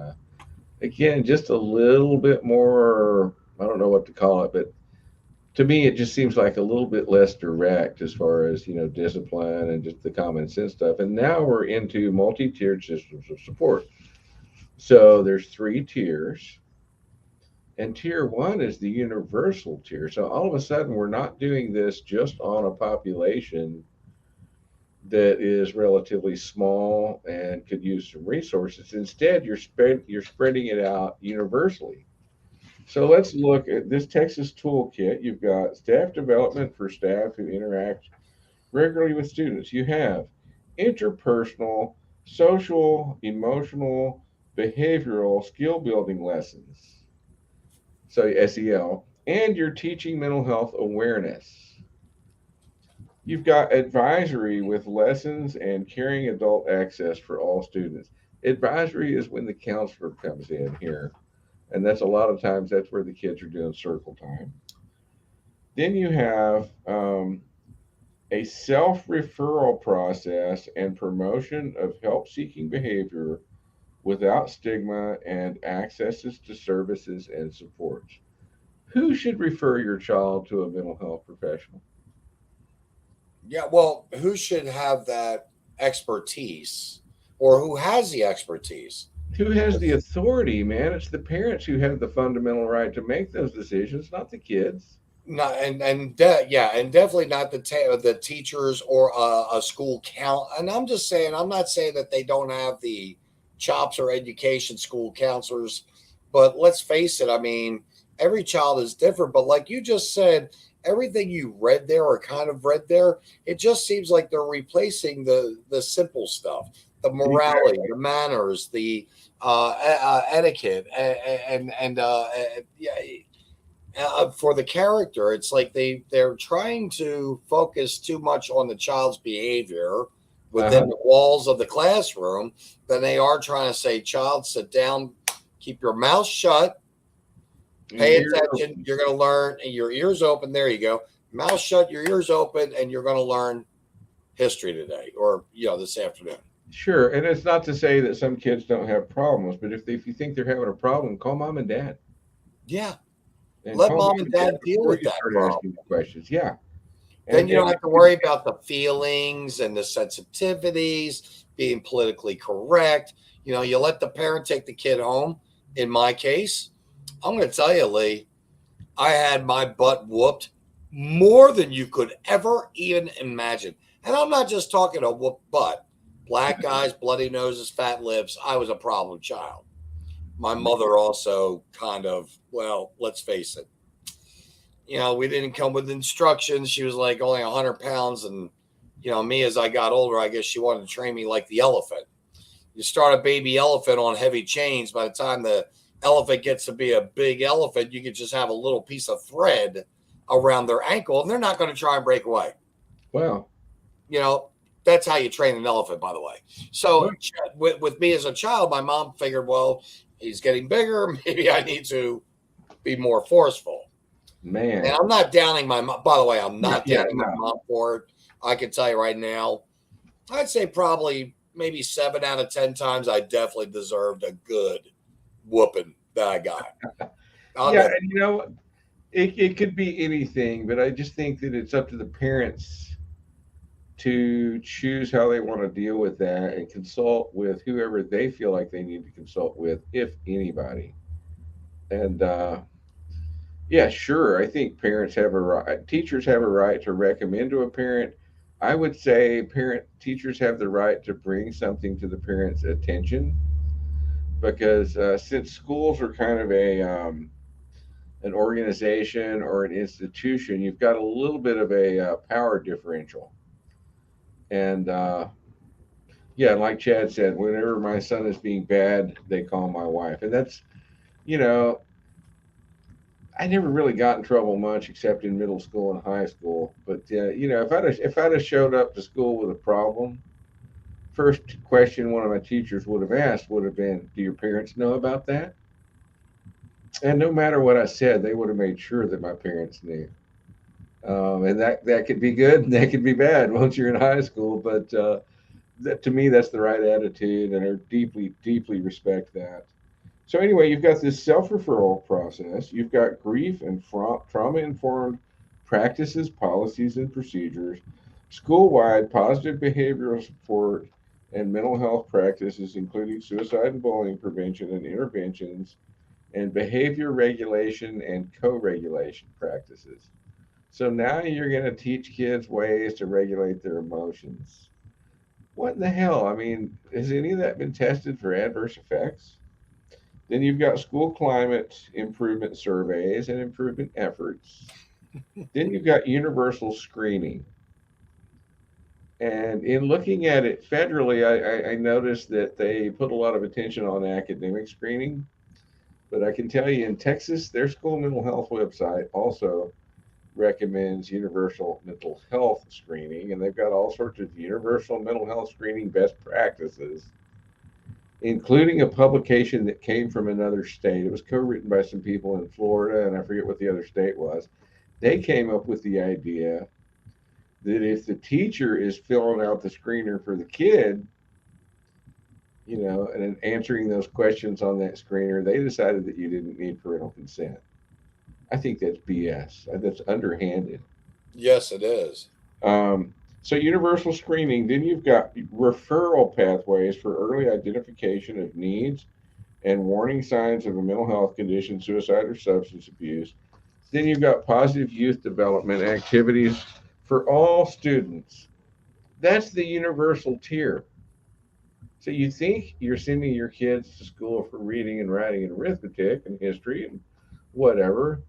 again, just a little bit more, I don't know what to call it, but to me, it just seems like a little bit less direct as far as, discipline and just the common sense stuff. And now we're into multi-tiered systems of support. So there's 3 tiers. And tier one is the universal tier. So all of a sudden, we're not doing this just on a population that is relatively small and could use some resources. Instead, you're spreading it out universally. So let's look at this Texas toolkit. You've got staff development for staff who interact regularly with students. You have interpersonal, social, emotional, behavioral skill building lessons. So SEL, and you're teaching mental health awareness. You've got advisory with lessons and caring adult access for all students. Advisory is when the counselor comes in here, and that's a lot of times that's where the kids are doing circle time. Then you have a self-referral process and promotion of help-seeking behavior without stigma and accesses to services and supports. Who should refer your child to a mental health professional? Yeah. Well, who should have that expertise or who has the expertise? Who has the authority, man? It's the parents who have the fundamental right to make those decisions, not the kids. Not yeah, and definitely not the teachers or a school count. And I'm just saying, I'm not saying that they don't have the chops or education, school counselors, but let's face it. I mean, every child is different. But like you just said, everything you read there or kind of read there, it just seems like they're replacing the simple stuff, the morality, the manners, the etiquette, yeah. For the character, it's like they're trying to focus too much on the child's behavior within the walls of the classroom than they are trying to say, child, sit down, keep your mouth shut, pay attention, you're going to learn, and your ears open. There you go. Mouth shut, your ears open, and you're going to learn history today or this afternoon. Sure, and it's not to say that some kids don't have problems, but if you think they're having a problem, call mom and dad. Yeah. And let mom and dad deal with that problem. Questions. Yeah. Then you don't have to worry about the feelings and the sensitivities, being politically correct. You let the parent take the kid home. In my case, I'm going to tell you, Lee, I had my butt whooped more than you could ever even imagine. And I'm not just talking a whooped butt. Black eyes, bloody noses, fat lips. I was a problem child. My mother also kind of, well, let's face it. We didn't come with instructions. She was like only 100 pounds. And, me, as I got older, I guess she wanted to train me like the elephant. You start a baby elephant on heavy chains. By the time the elephant gets to be a big elephant, you could just have a little piece of thread around their ankle, and they're not going to try and break away. Wow. You know, that's how you train an elephant, by the way. So with me as a child, my mom figured, well, he's getting bigger. Maybe I need to be more forceful. Man. And I'm not downing my mom. By the way, I'm not downing my mom for it. I can tell you right now, I'd say probably maybe 7 out of 10 times I definitely deserved a good whooping that I got. And you know, it could be anything, but I just think that it's up to the parents to choose how they want to deal with that and consult with whoever they feel like they need to consult with, if anybody. And yeah, sure, I think parents have a right, teachers have a right to recommend to a parent. I would say teachers have the right to bring something to the parent's attention, because since schools are kind of an organization or an institution, you've got a little bit of a power differential. And yeah, like Chad said, whenever my son is being bad, they call my wife. And that's, you know, I never really got in trouble much except in middle school and high school. But, you know, if I'd have showed up to school with a problem, first question one of my teachers would have asked would have been, do your parents know about that? And no matter what I said, they would have made sure that my parents knew. And that could be good and that could be bad once you're in high school. But that, to me, that's the right attitude, and I deeply, deeply respect that. So anyway, you've got this self-referral process. You've got grief and trauma-informed practices, policies, and procedures, school-wide positive behavioral support, and mental health practices, including suicide and bullying prevention and interventions, and behavior regulation and co-regulation practices. So now you're going to teach kids ways to regulate their emotions. What in the hell? I mean, has any of that been tested for adverse effects? Then you've got school climate improvement surveys and improvement efforts. Then you've got universal screening. And in looking at it federally, I noticed that they put a lot of attention on academic screening. But I can tell you in Texas, their school mental health website also recommends universal mental health screening. And they've got all sorts of universal mental health screening best practices, including a publication that came from another state. It was co-written by some people in Florida, and I forget what the other state was. They came up with the idea that if the teacher is filling out the screener for the kid, you know, and answering those questions on that screener, they decided that you didn't need parental consent. I think that's BS. That's underhanded. Yes, it is. So universal screening, then you've got referral pathways for early identification of needs and warning signs of a mental health condition, suicide or substance abuse. Then you've got positive youth development activities for all students. That's the universal tier. So you think you're sending your kids to school for reading and writing and arithmetic and history and whatever,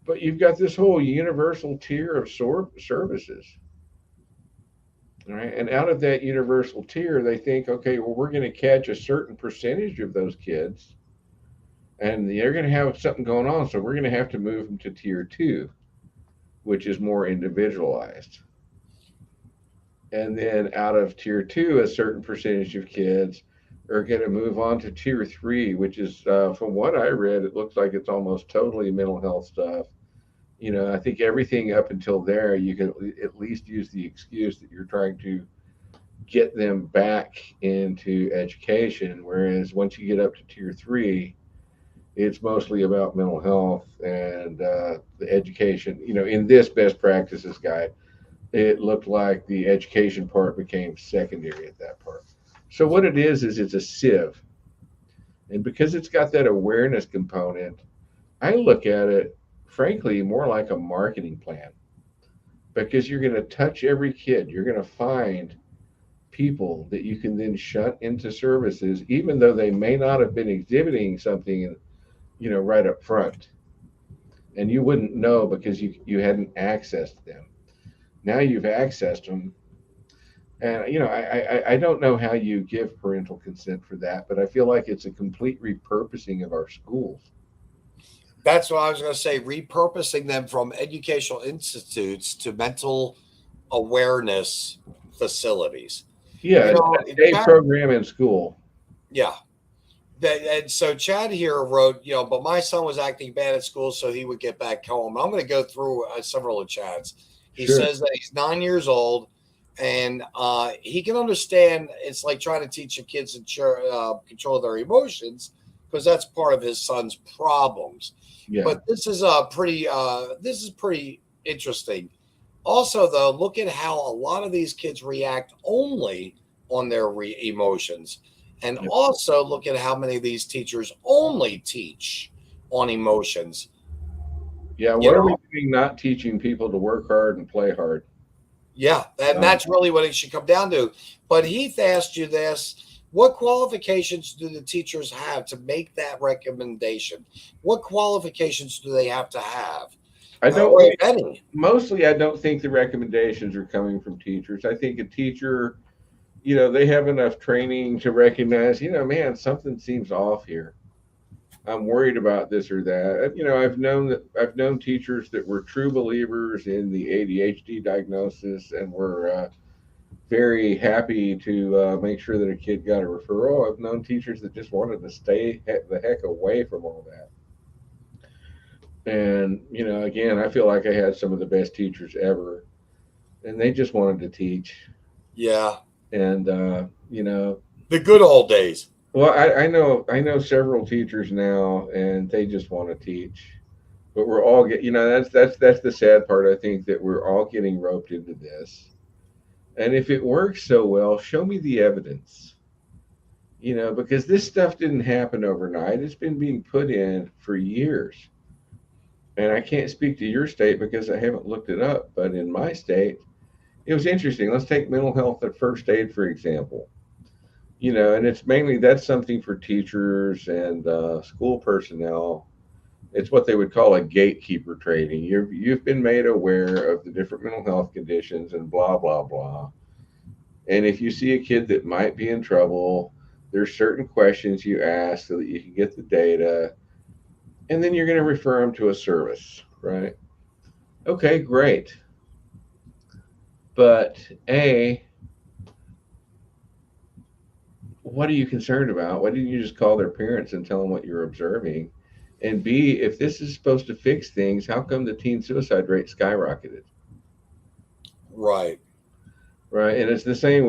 but you've got this whole universal tier of services. All right. And out of that universal tier, they think, okay, well, we're going to catch a certain percentage of those kids and they're going to have something going on. So we're going to have to move them to tier 2, which is more individualized. And then out of tier 2, a certain percentage of kids are going to move on to tier 3, which is, from what I read, it looks like it's almost totally mental health stuff. You know, I think everything up until there, you can at least use the excuse that you're trying to get them back into education. Whereas once you get up to tier 3, it's mostly about mental health and the education. You know, in this best practices guide, it looked like the education part became secondary at that part. So what it is it's a sieve. And because it's got that awareness component, I look at it, frankly, more like a marketing plan, because you're going to touch every kid. You're going to find people that you can then shunt into services, even though they may not have been exhibiting something, you know, right up front. And you wouldn't know because you hadn't accessed them. Now you've accessed them. And I don't know how you give parental consent for that, but I feel like it's a complete repurposing of our schools. That's what I was going to say. Repurposing them from educational institutes to mental awareness facilities. Yeah, You know, a day Chad, program in school. yeah. And so Chad here wrote, but my son was acting bad at school, so he would get back home. I'm going to go through several of Chad's. He Sure. says that he's 9 years old, and he can understand it's like trying to teach your kids to control their emotions because that's part of his son's problems. Yeah. But this is pretty interesting. Also, though, look at how a lot of these kids react only on their emotions. And Yeah. also look at how many of these teachers only teach on emotions. Yeah. You What are we know, doing not teaching people to work hard and play hard? yeah, and Um, that's really what it should come down to. But Heath asked you this: what qualifications do the teachers have to make that recommendation? What qualifications do they have to have? I don't Or if think, any? mostly, I don't think the recommendations are coming from teachers. I think a teacher, they have enough training to recognize, man, something seems off here. I'm worried about this or that. I've known teachers that were true believers in the ADHD diagnosis and were very happy to make sure that a kid got a referral. I've known teachers that just wanted to stay the heck away from all that. And again, I feel like I had some of the best teachers ever, and they just wanted to teach. Yeah, And the good old days. well, I know several teachers now, and they just want to teach. But we're all that's the sad part. I think that we're all getting roped into this. And if it works so well, show me the evidence. Because this stuff didn't happen overnight. It's been being put in for years. And I can't speak to your state because I haven't looked it up. But in my state, it was interesting. Let's take mental health and first aid, for example. And it's mainly that's something for teachers and school personnel. It's what they would call a gatekeeper training. You've been made aware of the different mental health conditions and blah blah blah. And if you see a kid that might be in trouble, there's certain questions you ask so that you can get the data, and then you're going to refer them to a service, right? Okay, great. But A, what are you concerned about? Why didn't you just call their parents and tell them what you're observing? And B, if this is supposed to fix things, how come the teen suicide rate skyrocketed? Right. Right, and it's the same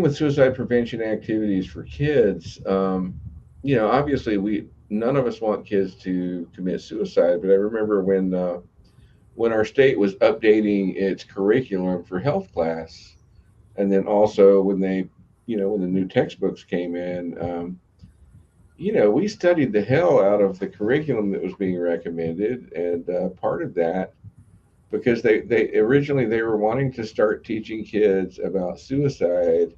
with suicide prevention activities for kids. Obviously, we none of us want kids to commit suicide, but I remember when our state was updating its curriculum for health class, and then also when the new textbooks came in, we studied the hell out of the curriculum that was being recommended, and part of that because they originally they were wanting to start teaching kids about suicide.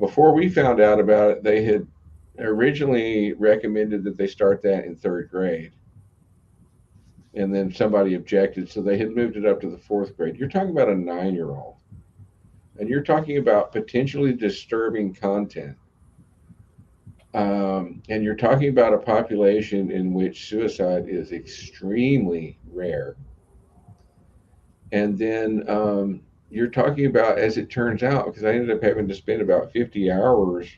Before we found out about it, they had originally recommended that they start that in third grade, and then somebody objected, so they had moved it up to the fourth grade. You're talking about a 9-year-old, and you're talking about potentially disturbing content. And you're talking about a population in which suicide is extremely rare. And then you're talking about, as it turns out, because I ended up having to spend about 50 hours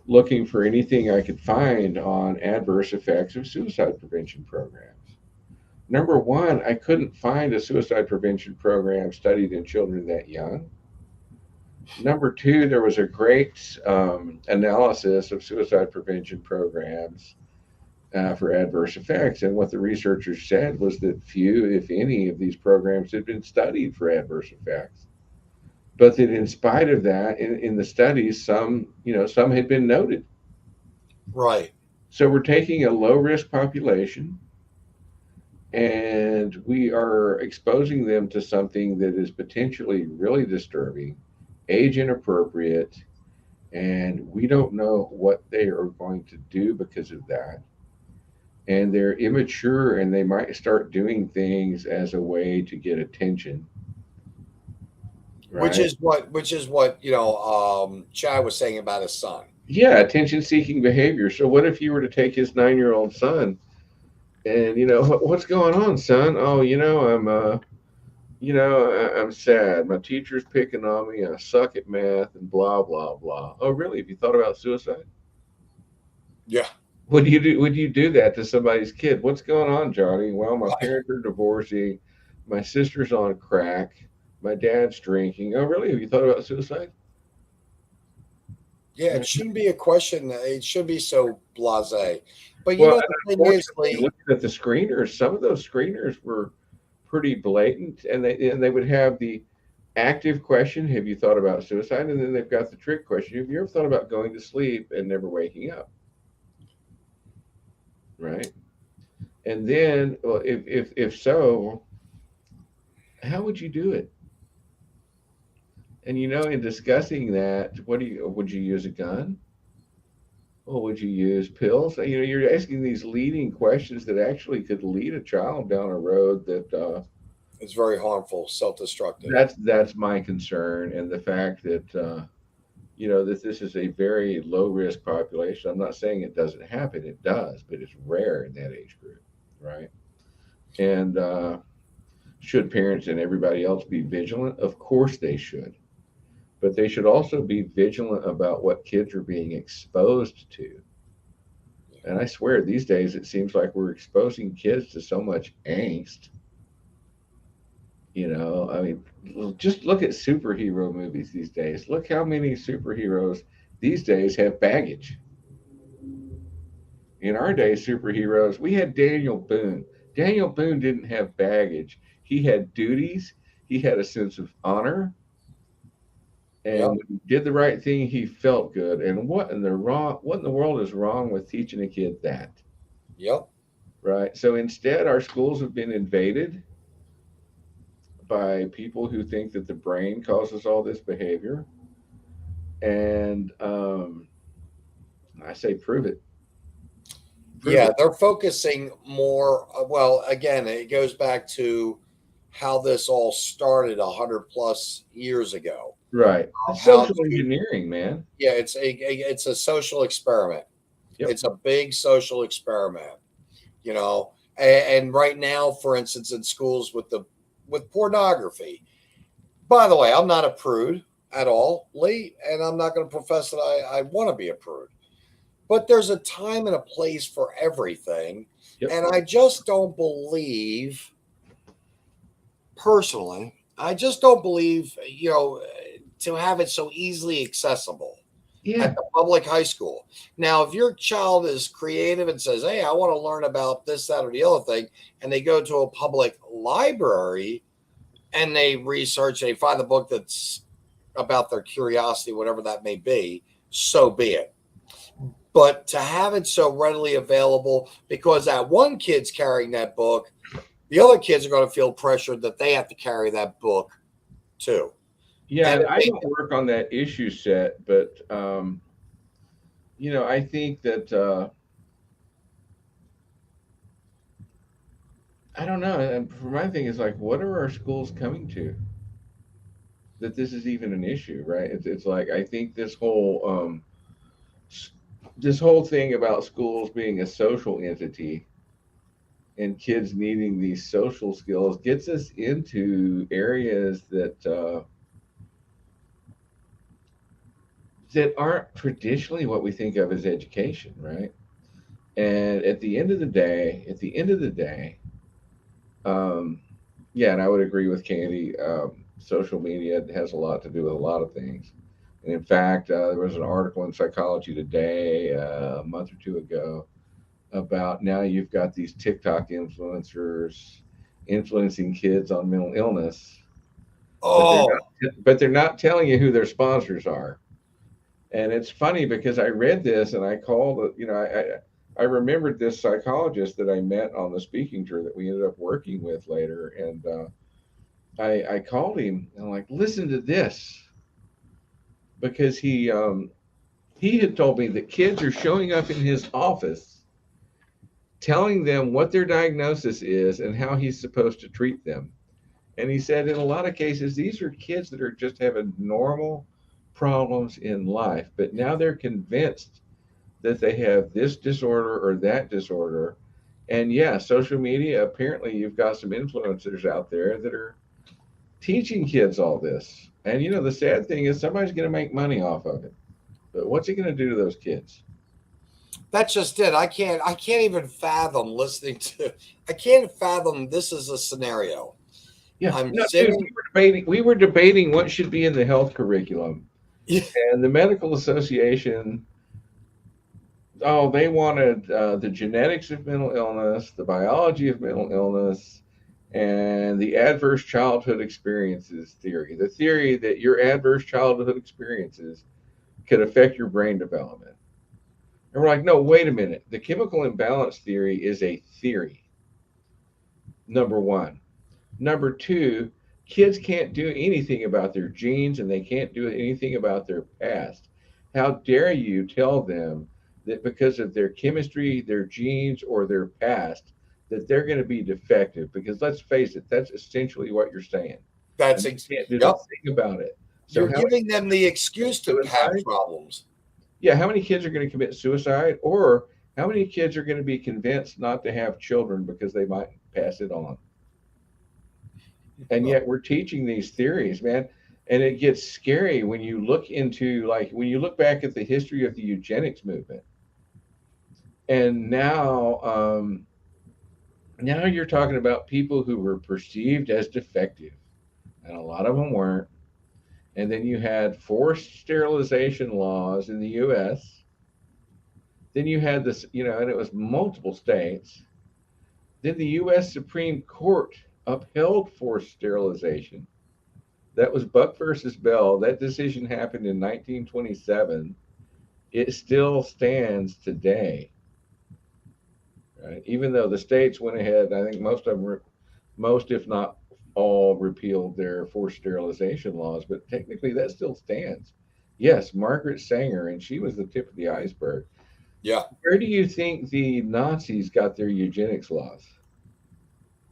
looking for anything I could find on adverse effects of suicide prevention programs. Number one, I couldn't find a suicide prevention program studied in children that young. Number two, there was a great analysis of suicide prevention programs for adverse effects. And what the researchers said was that few, if any, of these programs had been studied for adverse effects. But that in spite of that, in the studies, some had been noted. Right. So we're taking a low risk population and we are exposing them to something that is potentially really disturbing, age inappropriate, and we don't know what they are going to do because of that. And they're immature and they might start doing things as a way to get attention. Which right? is what Chad was saying about his son. Yeah, attention-seeking behavior. So what if you were to take his 9-year-old son and what's going on, son? Oh, I'm sad. My teacher's picking on me. I suck at math and blah blah blah. Oh, really? Have you thought about suicide? Yeah. Would you do that to somebody's kid? What's going on, Johnny? Well, my parents are divorcing. My sister's on crack. My dad's drinking. Oh, really? Have you thought about suicide? Yeah, it shouldn't be a question. It should be so blasé. But Well, the thing is, unfortunately, looking at the screeners, some of those screeners were pretty blatant, and they would have the active question, "Have you thought about suicide?" And then they've got the trick question, "Have you ever thought about going to sleep and never waking up?" Right? And then, well, if so, how would you do it? And in discussing that, would you use a gun? Or would you use pills? You're asking these leading questions that actually could lead a child down a road that it's very harmful, self-destructive. that's my concern, and the fact that that this is a very low risk population. I'm not saying it doesn't happen; it does, but it's rare in that age group, right? And should parents and everybody else be vigilant? Of course they should. But they should also be vigilant about what kids are being exposed to. And I swear, these days it seems like we're exposing kids to so much angst. I mean, just look at superhero movies these days. Look how many superheroes these days have baggage. In our day, superheroes, we had Daniel Boone. Daniel Boone didn't have baggage. He had duties. He had a sense of honor. And Yep. when he did the right thing, he felt good. And what in the world is wrong with teaching a kid that? Yep. Right. So instead, our schools have been invaded by people who think that the brain causes all this behavior. And I say, prove it. Yeah, they're focusing more. Well, again, it goes back to how this all started 100+ years ago. Right. Social engineering, man. Yeah, it's a social experiment. Yep. It's a big social experiment, And right now, for instance, in schools with pornography. By the way, I'm not a prude at all, Lee, and I'm not going to profess that I want to be a prude. But there's a time and a place for everything, and I just don't believe, personally, to have it so easily accessible at the public high school. Now, if your child is creative and says, "Hey, I want to learn about this, that, or the other thing," and they go to a public library and they research, they find the book that's about their curiosity, whatever that may be, so be it. But to have it so readily available, because that one kid's carrying that book, the other kids are going to feel pressured that they have to carry that book too. Yeah, and I don't work on that issue set, but I think that I don't know. And for my thing is like, what are our schools coming to? That this is even an issue, right? It's like I think this whole thing about schools being a social entity and kids needing these social skills gets us into areas that aren't traditionally what we think of as education, right? And at the end of the day, yeah, and I would agree with Candy. Social media has a lot to do with a lot of things. And in fact, there was an article in Psychology Today a month or two ago about now you've got these TikTok influencers influencing kids on mental illness. But they're not telling you who their sponsors are. And it's funny because I read this and I called, I remembered this psychologist that I met on the speaking tour that we ended up working with later. And I called him and I'm like, listen to this. Because he had told me that kids are showing up in his office, telling them what their diagnosis is and how he's supposed to treat them. And he said in a lot of cases, these are kids that are just having normal problems in life, but now they're convinced that they have this disorder or that disorder. And yeah, social media, apparently you've got some influencers out there that are teaching kids all this. And you know, the sad thing is somebody's going to make money off of it. But what's he going to do to those kids? That's just it. I can't even fathom listening to. I can't fathom this is a scenario. Yeah, I'm no, sitting. dude, we were debating what should be in the health curriculum, Yeah. and the medical association. Oh, they wanted the genetics of mental illness, the biology of mental illness, and the adverse childhood experiences theory. The theory that your adverse childhood experiences could affect your brain development. And we're like, no, wait a minute. The chemical imbalance theory is a theory, number one. Number two, kids can't do anything about their genes and they can't do anything about their past. How dare you tell them that because of their chemistry, their genes, or their past, that they're going to be defective? Because let's face it, that's essentially what you're saying. That's And you can't do yep. a thing about it. So You're giving them the excuse to have problems. Yeah, how many kids are going to commit suicide, or how many kids are going to be convinced not to have children because they might pass it on? And yet we're teaching these theories, man. And it gets scary when you look into, like, when you look back at the history of the eugenics movement. And now you're talking about people who were perceived as defective, and a lot of them weren't. And then you had forced sterilization laws in the US. Then you had this, you know, and it was multiple states. Then the US Supreme Court upheld forced sterilization. That was Buck versus Bell. That decision happened in 1927. It still stands today. Right? Even though the states went ahead, I think most of them, most if not all, repealed their forced sterilization laws, but technically that still stands. Yes, Margaret Sanger, and she was the tip of the iceberg. Yeah. Where do you think the Nazis got their eugenics laws?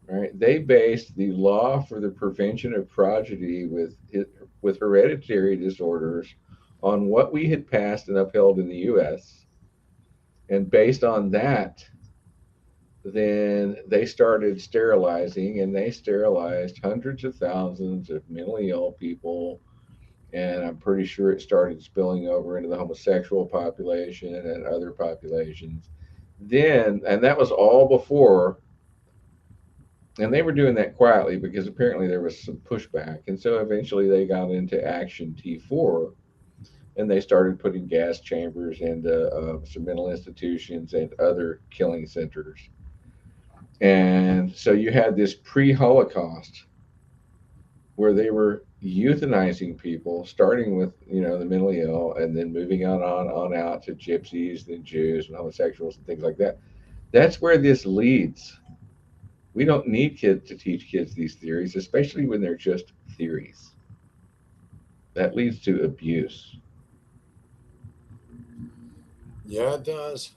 Right? They based the law for the prevention of progeny with hereditary disorders on what we had passed and upheld in the U.S. And based on that, then they started sterilizing, and they sterilized hundreds of thousands of mentally ill people. And I'm pretty sure it started spilling over into the homosexual population and other populations. Then, and that was all before, and they were doing that quietly because apparently there was some pushback. And so eventually they got into Action T4, and they started putting gas chambers into some mental institutions and other killing centers. And so you had this pre-Holocaust where they were euthanizing people, starting with, you know, the mentally ill, and then moving on out to gypsies, then Jews and homosexuals and things like that. That's where this leads. We don't need kids to teach kids these theories, especially when they're just theories. That leads to abuse. Yeah, it does.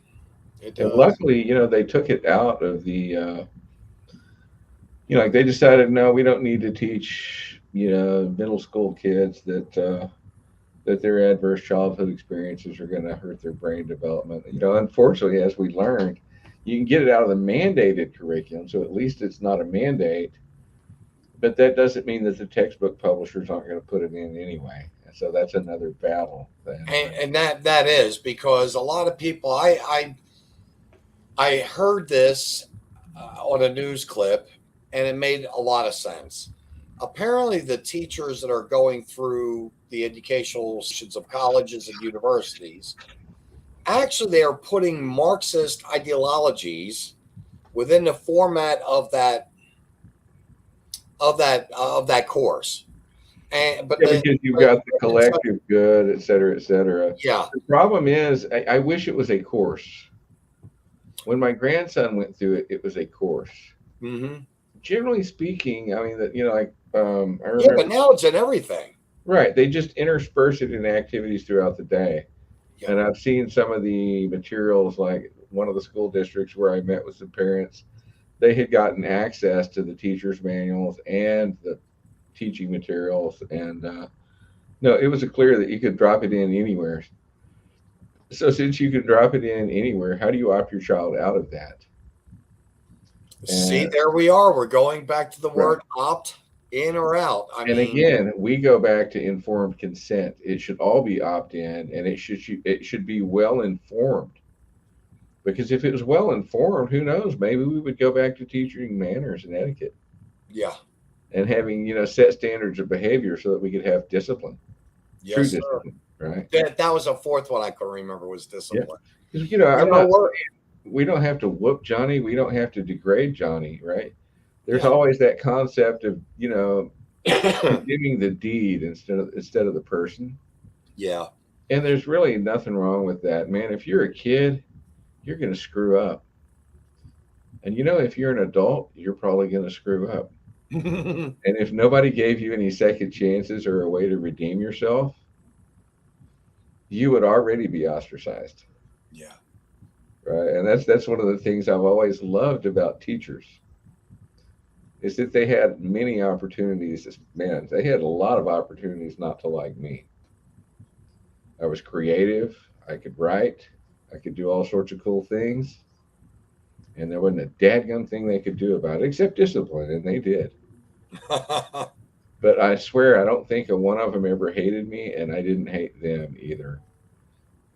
It does. And luckily, you know, they took it out of the, you know, like they decided, no, we don't need to teach, you know, middle school kids that their adverse childhood experiences are going to hurt their brain development. You know, unfortunately, as we learned, you can get it out of the mandated curriculum, so at least it's not a mandate. But that doesn't mean that the textbook publishers aren't going to put it in anyway. So that's another battle. And that is because a lot of people, I heard this on a news clip, and it made a lot of sense. Apparently, the teachers that are going through the educational institutions of colleges and universities, actually, they are putting Marxist ideologies within the format of that course. But because you've got the collective good, et cetera, et cetera. Yeah. The problem is, I wish it was a course. When my grandson went through it, it was a course. Mm-hmm. Generally speaking, I mean, that, you know, like I remember. Yeah, but now it's in everything. Right. They just intersperse it in activities throughout the day. Yeah. And I've seen some of the materials, like one of the school districts where I met with some parents, they had gotten access to the teacher's manuals and the teaching materials. And no, it was clear that you could drop it in anywhere. So since you can drop it in anywhere, how do you opt your child out of that? See, there we are. We're going back to the word Right. opt in or out. I And mean, again, we go back to informed consent. It should all be opt-in, and it should be well informed. Because if it was well informed, who knows? Maybe we would go back to teaching manners and etiquette yeah. and having set standards of behavior so that we could have discipline, true Yes, sir. discipline, right? That was a fourth one I couldn't remember was Yeah, discipline. because we don't have to whoop Johnny. We don't have to degrade Johnny, right? There's Yeah. always that concept of condemning the deed instead of the person. Yeah. And there's really nothing wrong with that, man. If you're a kid, you're going to screw up. And if you're an adult, you're probably going to screw up. And if nobody gave you any second chances or a way to redeem yourself, you would already be ostracized. Yeah. Right. And that's one of the things I've always loved about teachers is that they had many opportunities. Man, they had a lot of opportunities not to like me. I was creative. I could write. I could do all sorts of cool things. And there wasn't a dadgum thing they could do about it except discipline, and they did. But I swear, I don't think one of them ever hated me, and I didn't hate them either.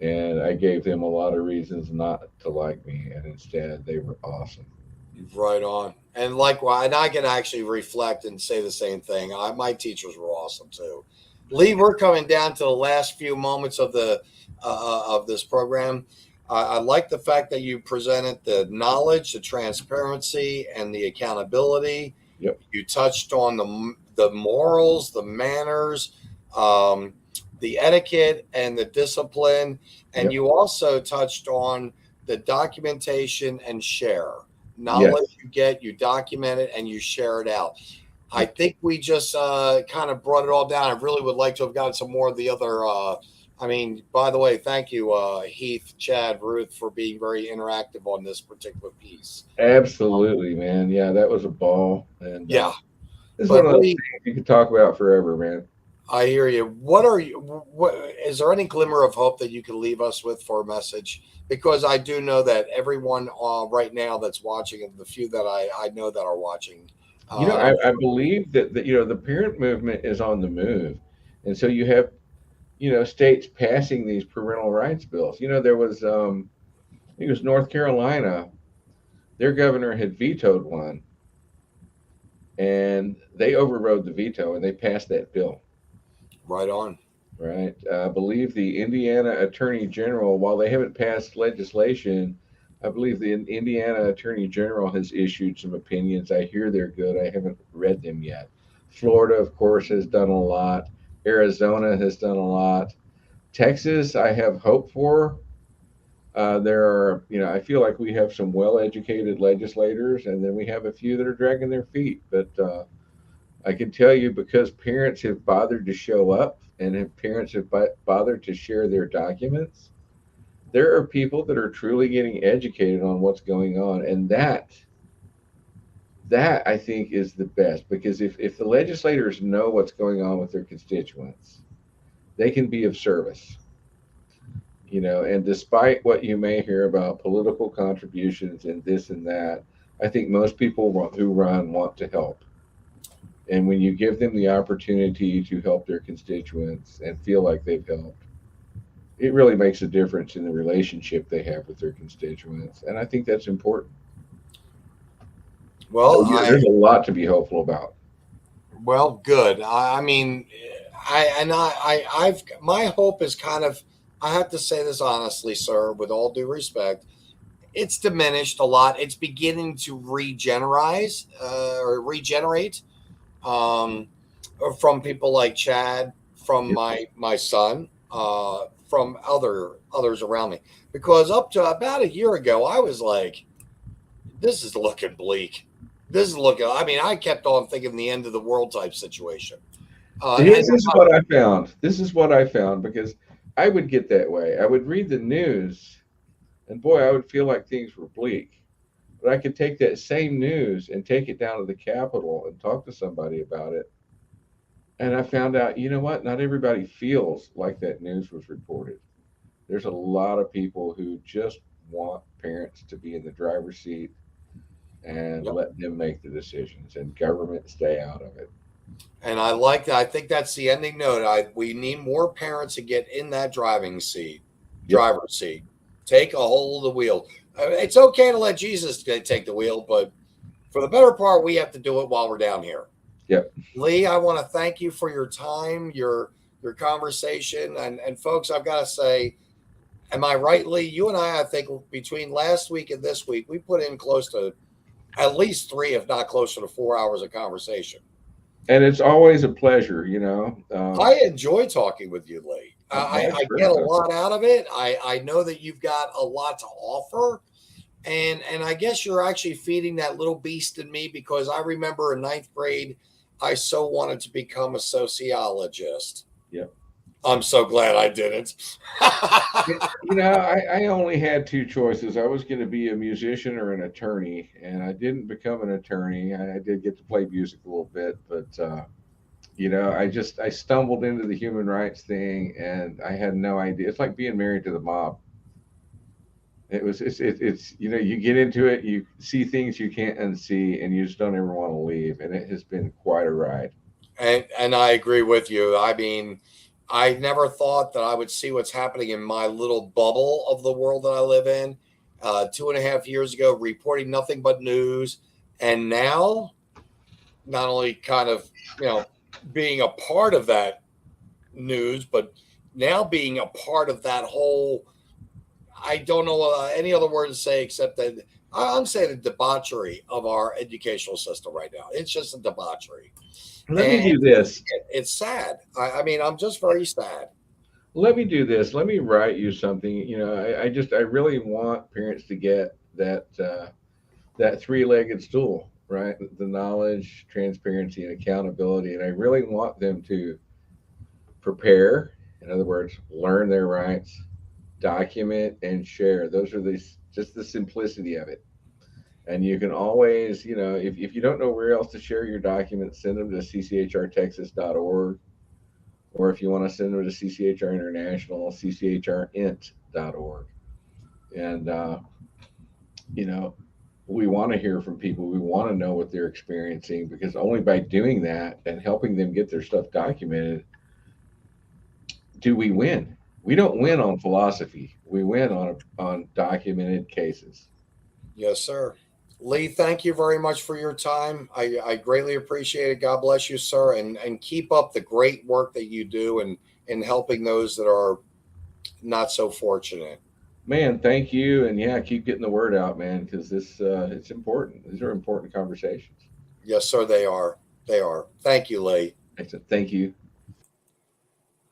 And I gave them a lot of reasons not to like me, and instead they were awesome. Right on. And likewise, and I can actually reflect and say the same thing. My teachers were awesome too. Lee, we're coming down to the last few moments of this program. I like the fact that you presented the knowledge, the transparency, and the accountability. Yep. You touched on the morals, the manners, the etiquette, and the discipline. And Yep. you also touched on the documentation and share. Knowledge Yes. you get, you document it, and you share it out. I think we just kind of brought it all down. I really would like to have gotten some more of the other. By the way, thank you, Heath, Chad, Ruth, for being very interactive on this particular piece. Absolutely, man. Yeah, that was a ball. And Yeah. it's But one of those Lee, things you could talk about forever, man. I hear you. What is there any glimmer of hope that you can leave us with for a message? Because I do know that everyone right now that's watching, and the few that I know that are watching, I believe that the parent movement is on the move, and so you have states passing these parental rights bills. There was I think it was North Carolina. Their governor had vetoed one, and they overrode the veto and they passed that bill. right on. Right. I believe the Indiana Attorney General, while they haven't passed legislation, I believe the Indiana Attorney General has issued some opinions. I hear they're good. I haven't read them yet. Florida, of course, has done a lot. Arizona has done a lot. Texas, I have hope for. There are, I feel like we have some well-educated legislators, and then we have a few that are dragging their feet. But I can tell you, because parents have bothered to show up and if parents have bothered to share their documents, there are people that are truly getting educated on what's going on. And that I think is the best, because if the legislators know what's going on with their constituents, they can be of service. And despite what you may hear about political contributions and this and that, I think most people who run want to help. And when you give them the opportunity to help their constituents and feel like they've helped, it really makes a difference in the relationship they have with their constituents. And I think that's important. Well, there's a lot to be hopeful about. Well, good. My hope is kind of, I have to say this honestly, sir, with all due respect, it's diminished a lot. It's beginning to regenerate from people like Chad, from my son, from others around me. Because up to about a year ago, I was like, this is looking bleak. I kept on thinking the end of the world type situation. This is what I found. This is what I found, because I would get that way. I would read the news, and boy, I would feel like things were bleak. But I could take that same news and take it down to the Capitol and talk to somebody about it. And I found out, you know what? Not everybody feels like that news was reported. There's a lot of people who just want parents to be in the driver's seat and Yep. let them make the decisions and government stay out of it. And I like that. I think that's the ending note. We need more parents to get in that driver's seat. Take a hold of the wheel. It's okay to let Jesus take the wheel, but for the better part, we have to do it while we're down here. Yep. Lee, I want to thank you for your time, your conversation, and folks, I've got to say, am I right, Lee? You and I think between last week and this week, we put in close to at least 3, if not closer to 4 hours of conversation. And it's always a pleasure, I enjoy talking with you, Lee. I get a lot out of it. I know that you've got a lot to offer. And I guess you're actually feeding that little beast in me, because I remember in 9th grade, I so wanted to become a sociologist. Yep. I'm so glad I didn't. I only had 2 choices. I was going to be a musician or an attorney, and I didn't become an attorney. I did get to play music a little bit, but I stumbled into the human rights thing, and I had no idea. It's like being married to the mob. It's you get into it, you see things you can't unsee, and you just don't ever want to leave. And it has been quite a ride. And I agree with you. I mean, I never thought that I would see what's happening in my little bubble of the world that I live in. 2.5 years ago, reporting nothing but news. And now, not only kind of, being a part of that news, but now being a part of that whole, I don't know any other word to say except that I'm saying the debauchery of our educational system right now. It's just a debauchery. Let me do this. It's sad. I mean, I'm just very sad. Let me do this. Let me write you something. I really want parents to get that 3-legged stool, right? The knowledge, transparency, and accountability. And I really want them to prepare. In other words, learn their rights, document, and share. Those are just the simplicity of it. And you can always, if you don't know where else to share your documents, send them to cchrtexas.org. Or if you want to send them to CCHR International, cchrint.org. And, we want to hear from people. We want to know what they're experiencing, because only by doing that and helping them get their stuff documented do we win. We don't win on philosophy. We win on documented cases. Yes, sir. Lee, thank you very much for your time. I greatly appreciate it. God bless you, sir. And keep up the great work that you do in helping those that are not so fortunate. Man, thank you. And yeah, keep getting the word out, man, because it's important. These are important conversations. Yes, sir, they are. They are. Thank you, Lee. Excellent. Thank you.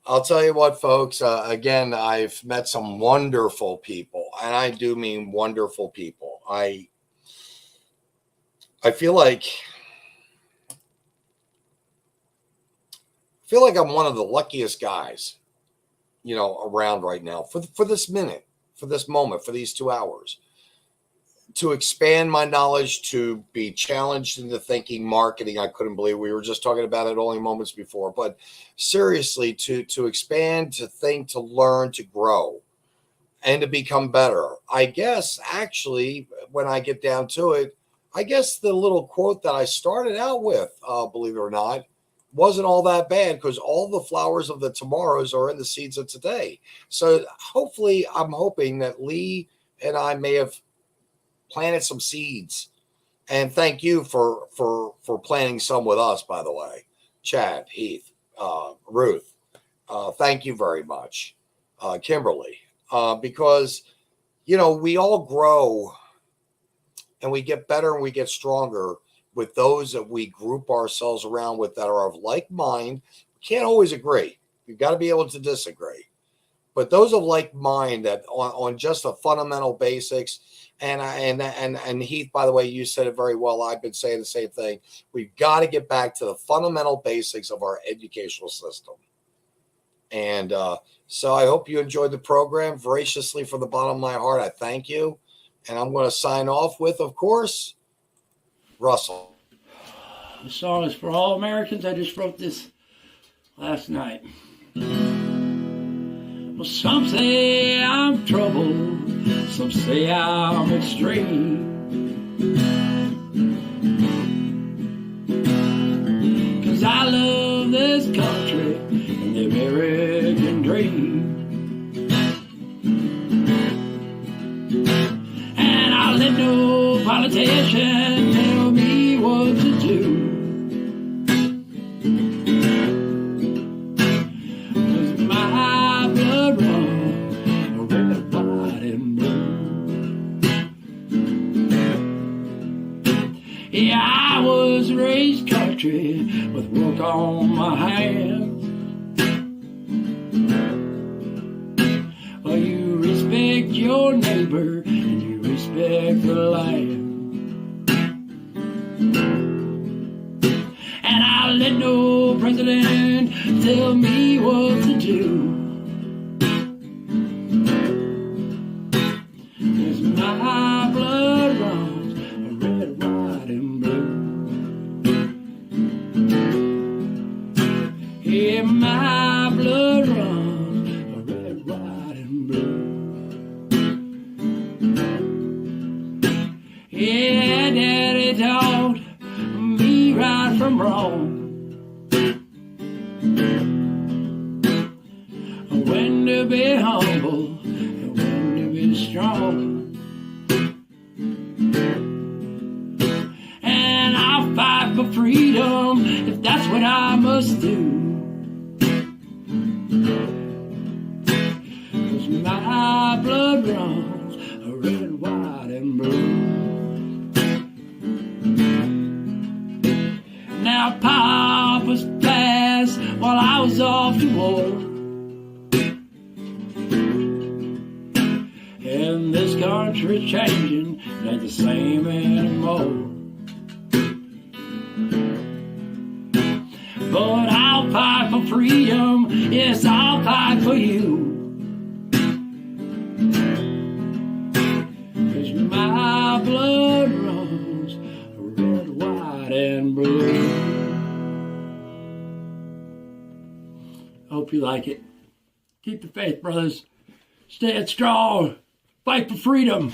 I'll tell you what, folks, again, I've met some wonderful people, and I do mean wonderful people. I feel like I'm one of the luckiest guys, around right now for this minute, for this moment, for these 2 hours, to expand my knowledge, to be challenged into thinking marketing. I couldn't believe we were just talking about it only moments before, but seriously, to expand, to think, to learn, to grow, and to become better. I guess actually, when I get down to it, I guess the little quote that I started out with, believe it or not, wasn't all that bad, because all the flowers of the tomorrows are in the seeds of today. So hopefully, I'm hoping that Lee and I may have planted some seeds. And thank you for planting some with us, by the way. Chad, Heath, Ruth, thank you very much. Kimberly, because, we all grow and we get better and we get stronger with those that we group ourselves around with that are of like mind. We can't always agree. You've got to be able to disagree. But those of like mind that on just the fundamental basics, and Heath, by the way, you said it very well. I've been saying the same thing. We've got to get back to the fundamental basics of our educational system. And so I hope you enjoyed the program. Voraciously, from the bottom of my heart, I thank you. And I'm going to sign off with, of course, Russell. The song is for all Americans. I just wrote this last night. Well, some say I'm trouble, some say I'm extreme. 'Cause I love this country and the American dream. And I'll let no politician tell me what to do. 'Cause my blood runs red, white, and blue. Yeah, I was raised country with work on my hands. Well, you respect your neighbor and you respect the land. And I'll let no president tell me what to do. 'Cause my blood runs red, white, and blue. Yeah, my blood runs red, white, and blue. Yeah, Daddy taught me right from wrong. When to be humble and when to be strong. And I'll fight for freedom if that's what I must do. 'Cause my blood runs red, white, and blue. Now Papa's passed while I was off to war. And this country's changing, it ain't the same anymore. But I'll fight for freedom, yes, I'll fight for you. 'Cause my blood runs red, white, and blue. Hope you like it. Keep the faith, brothers. Stand strong. Fight for freedom.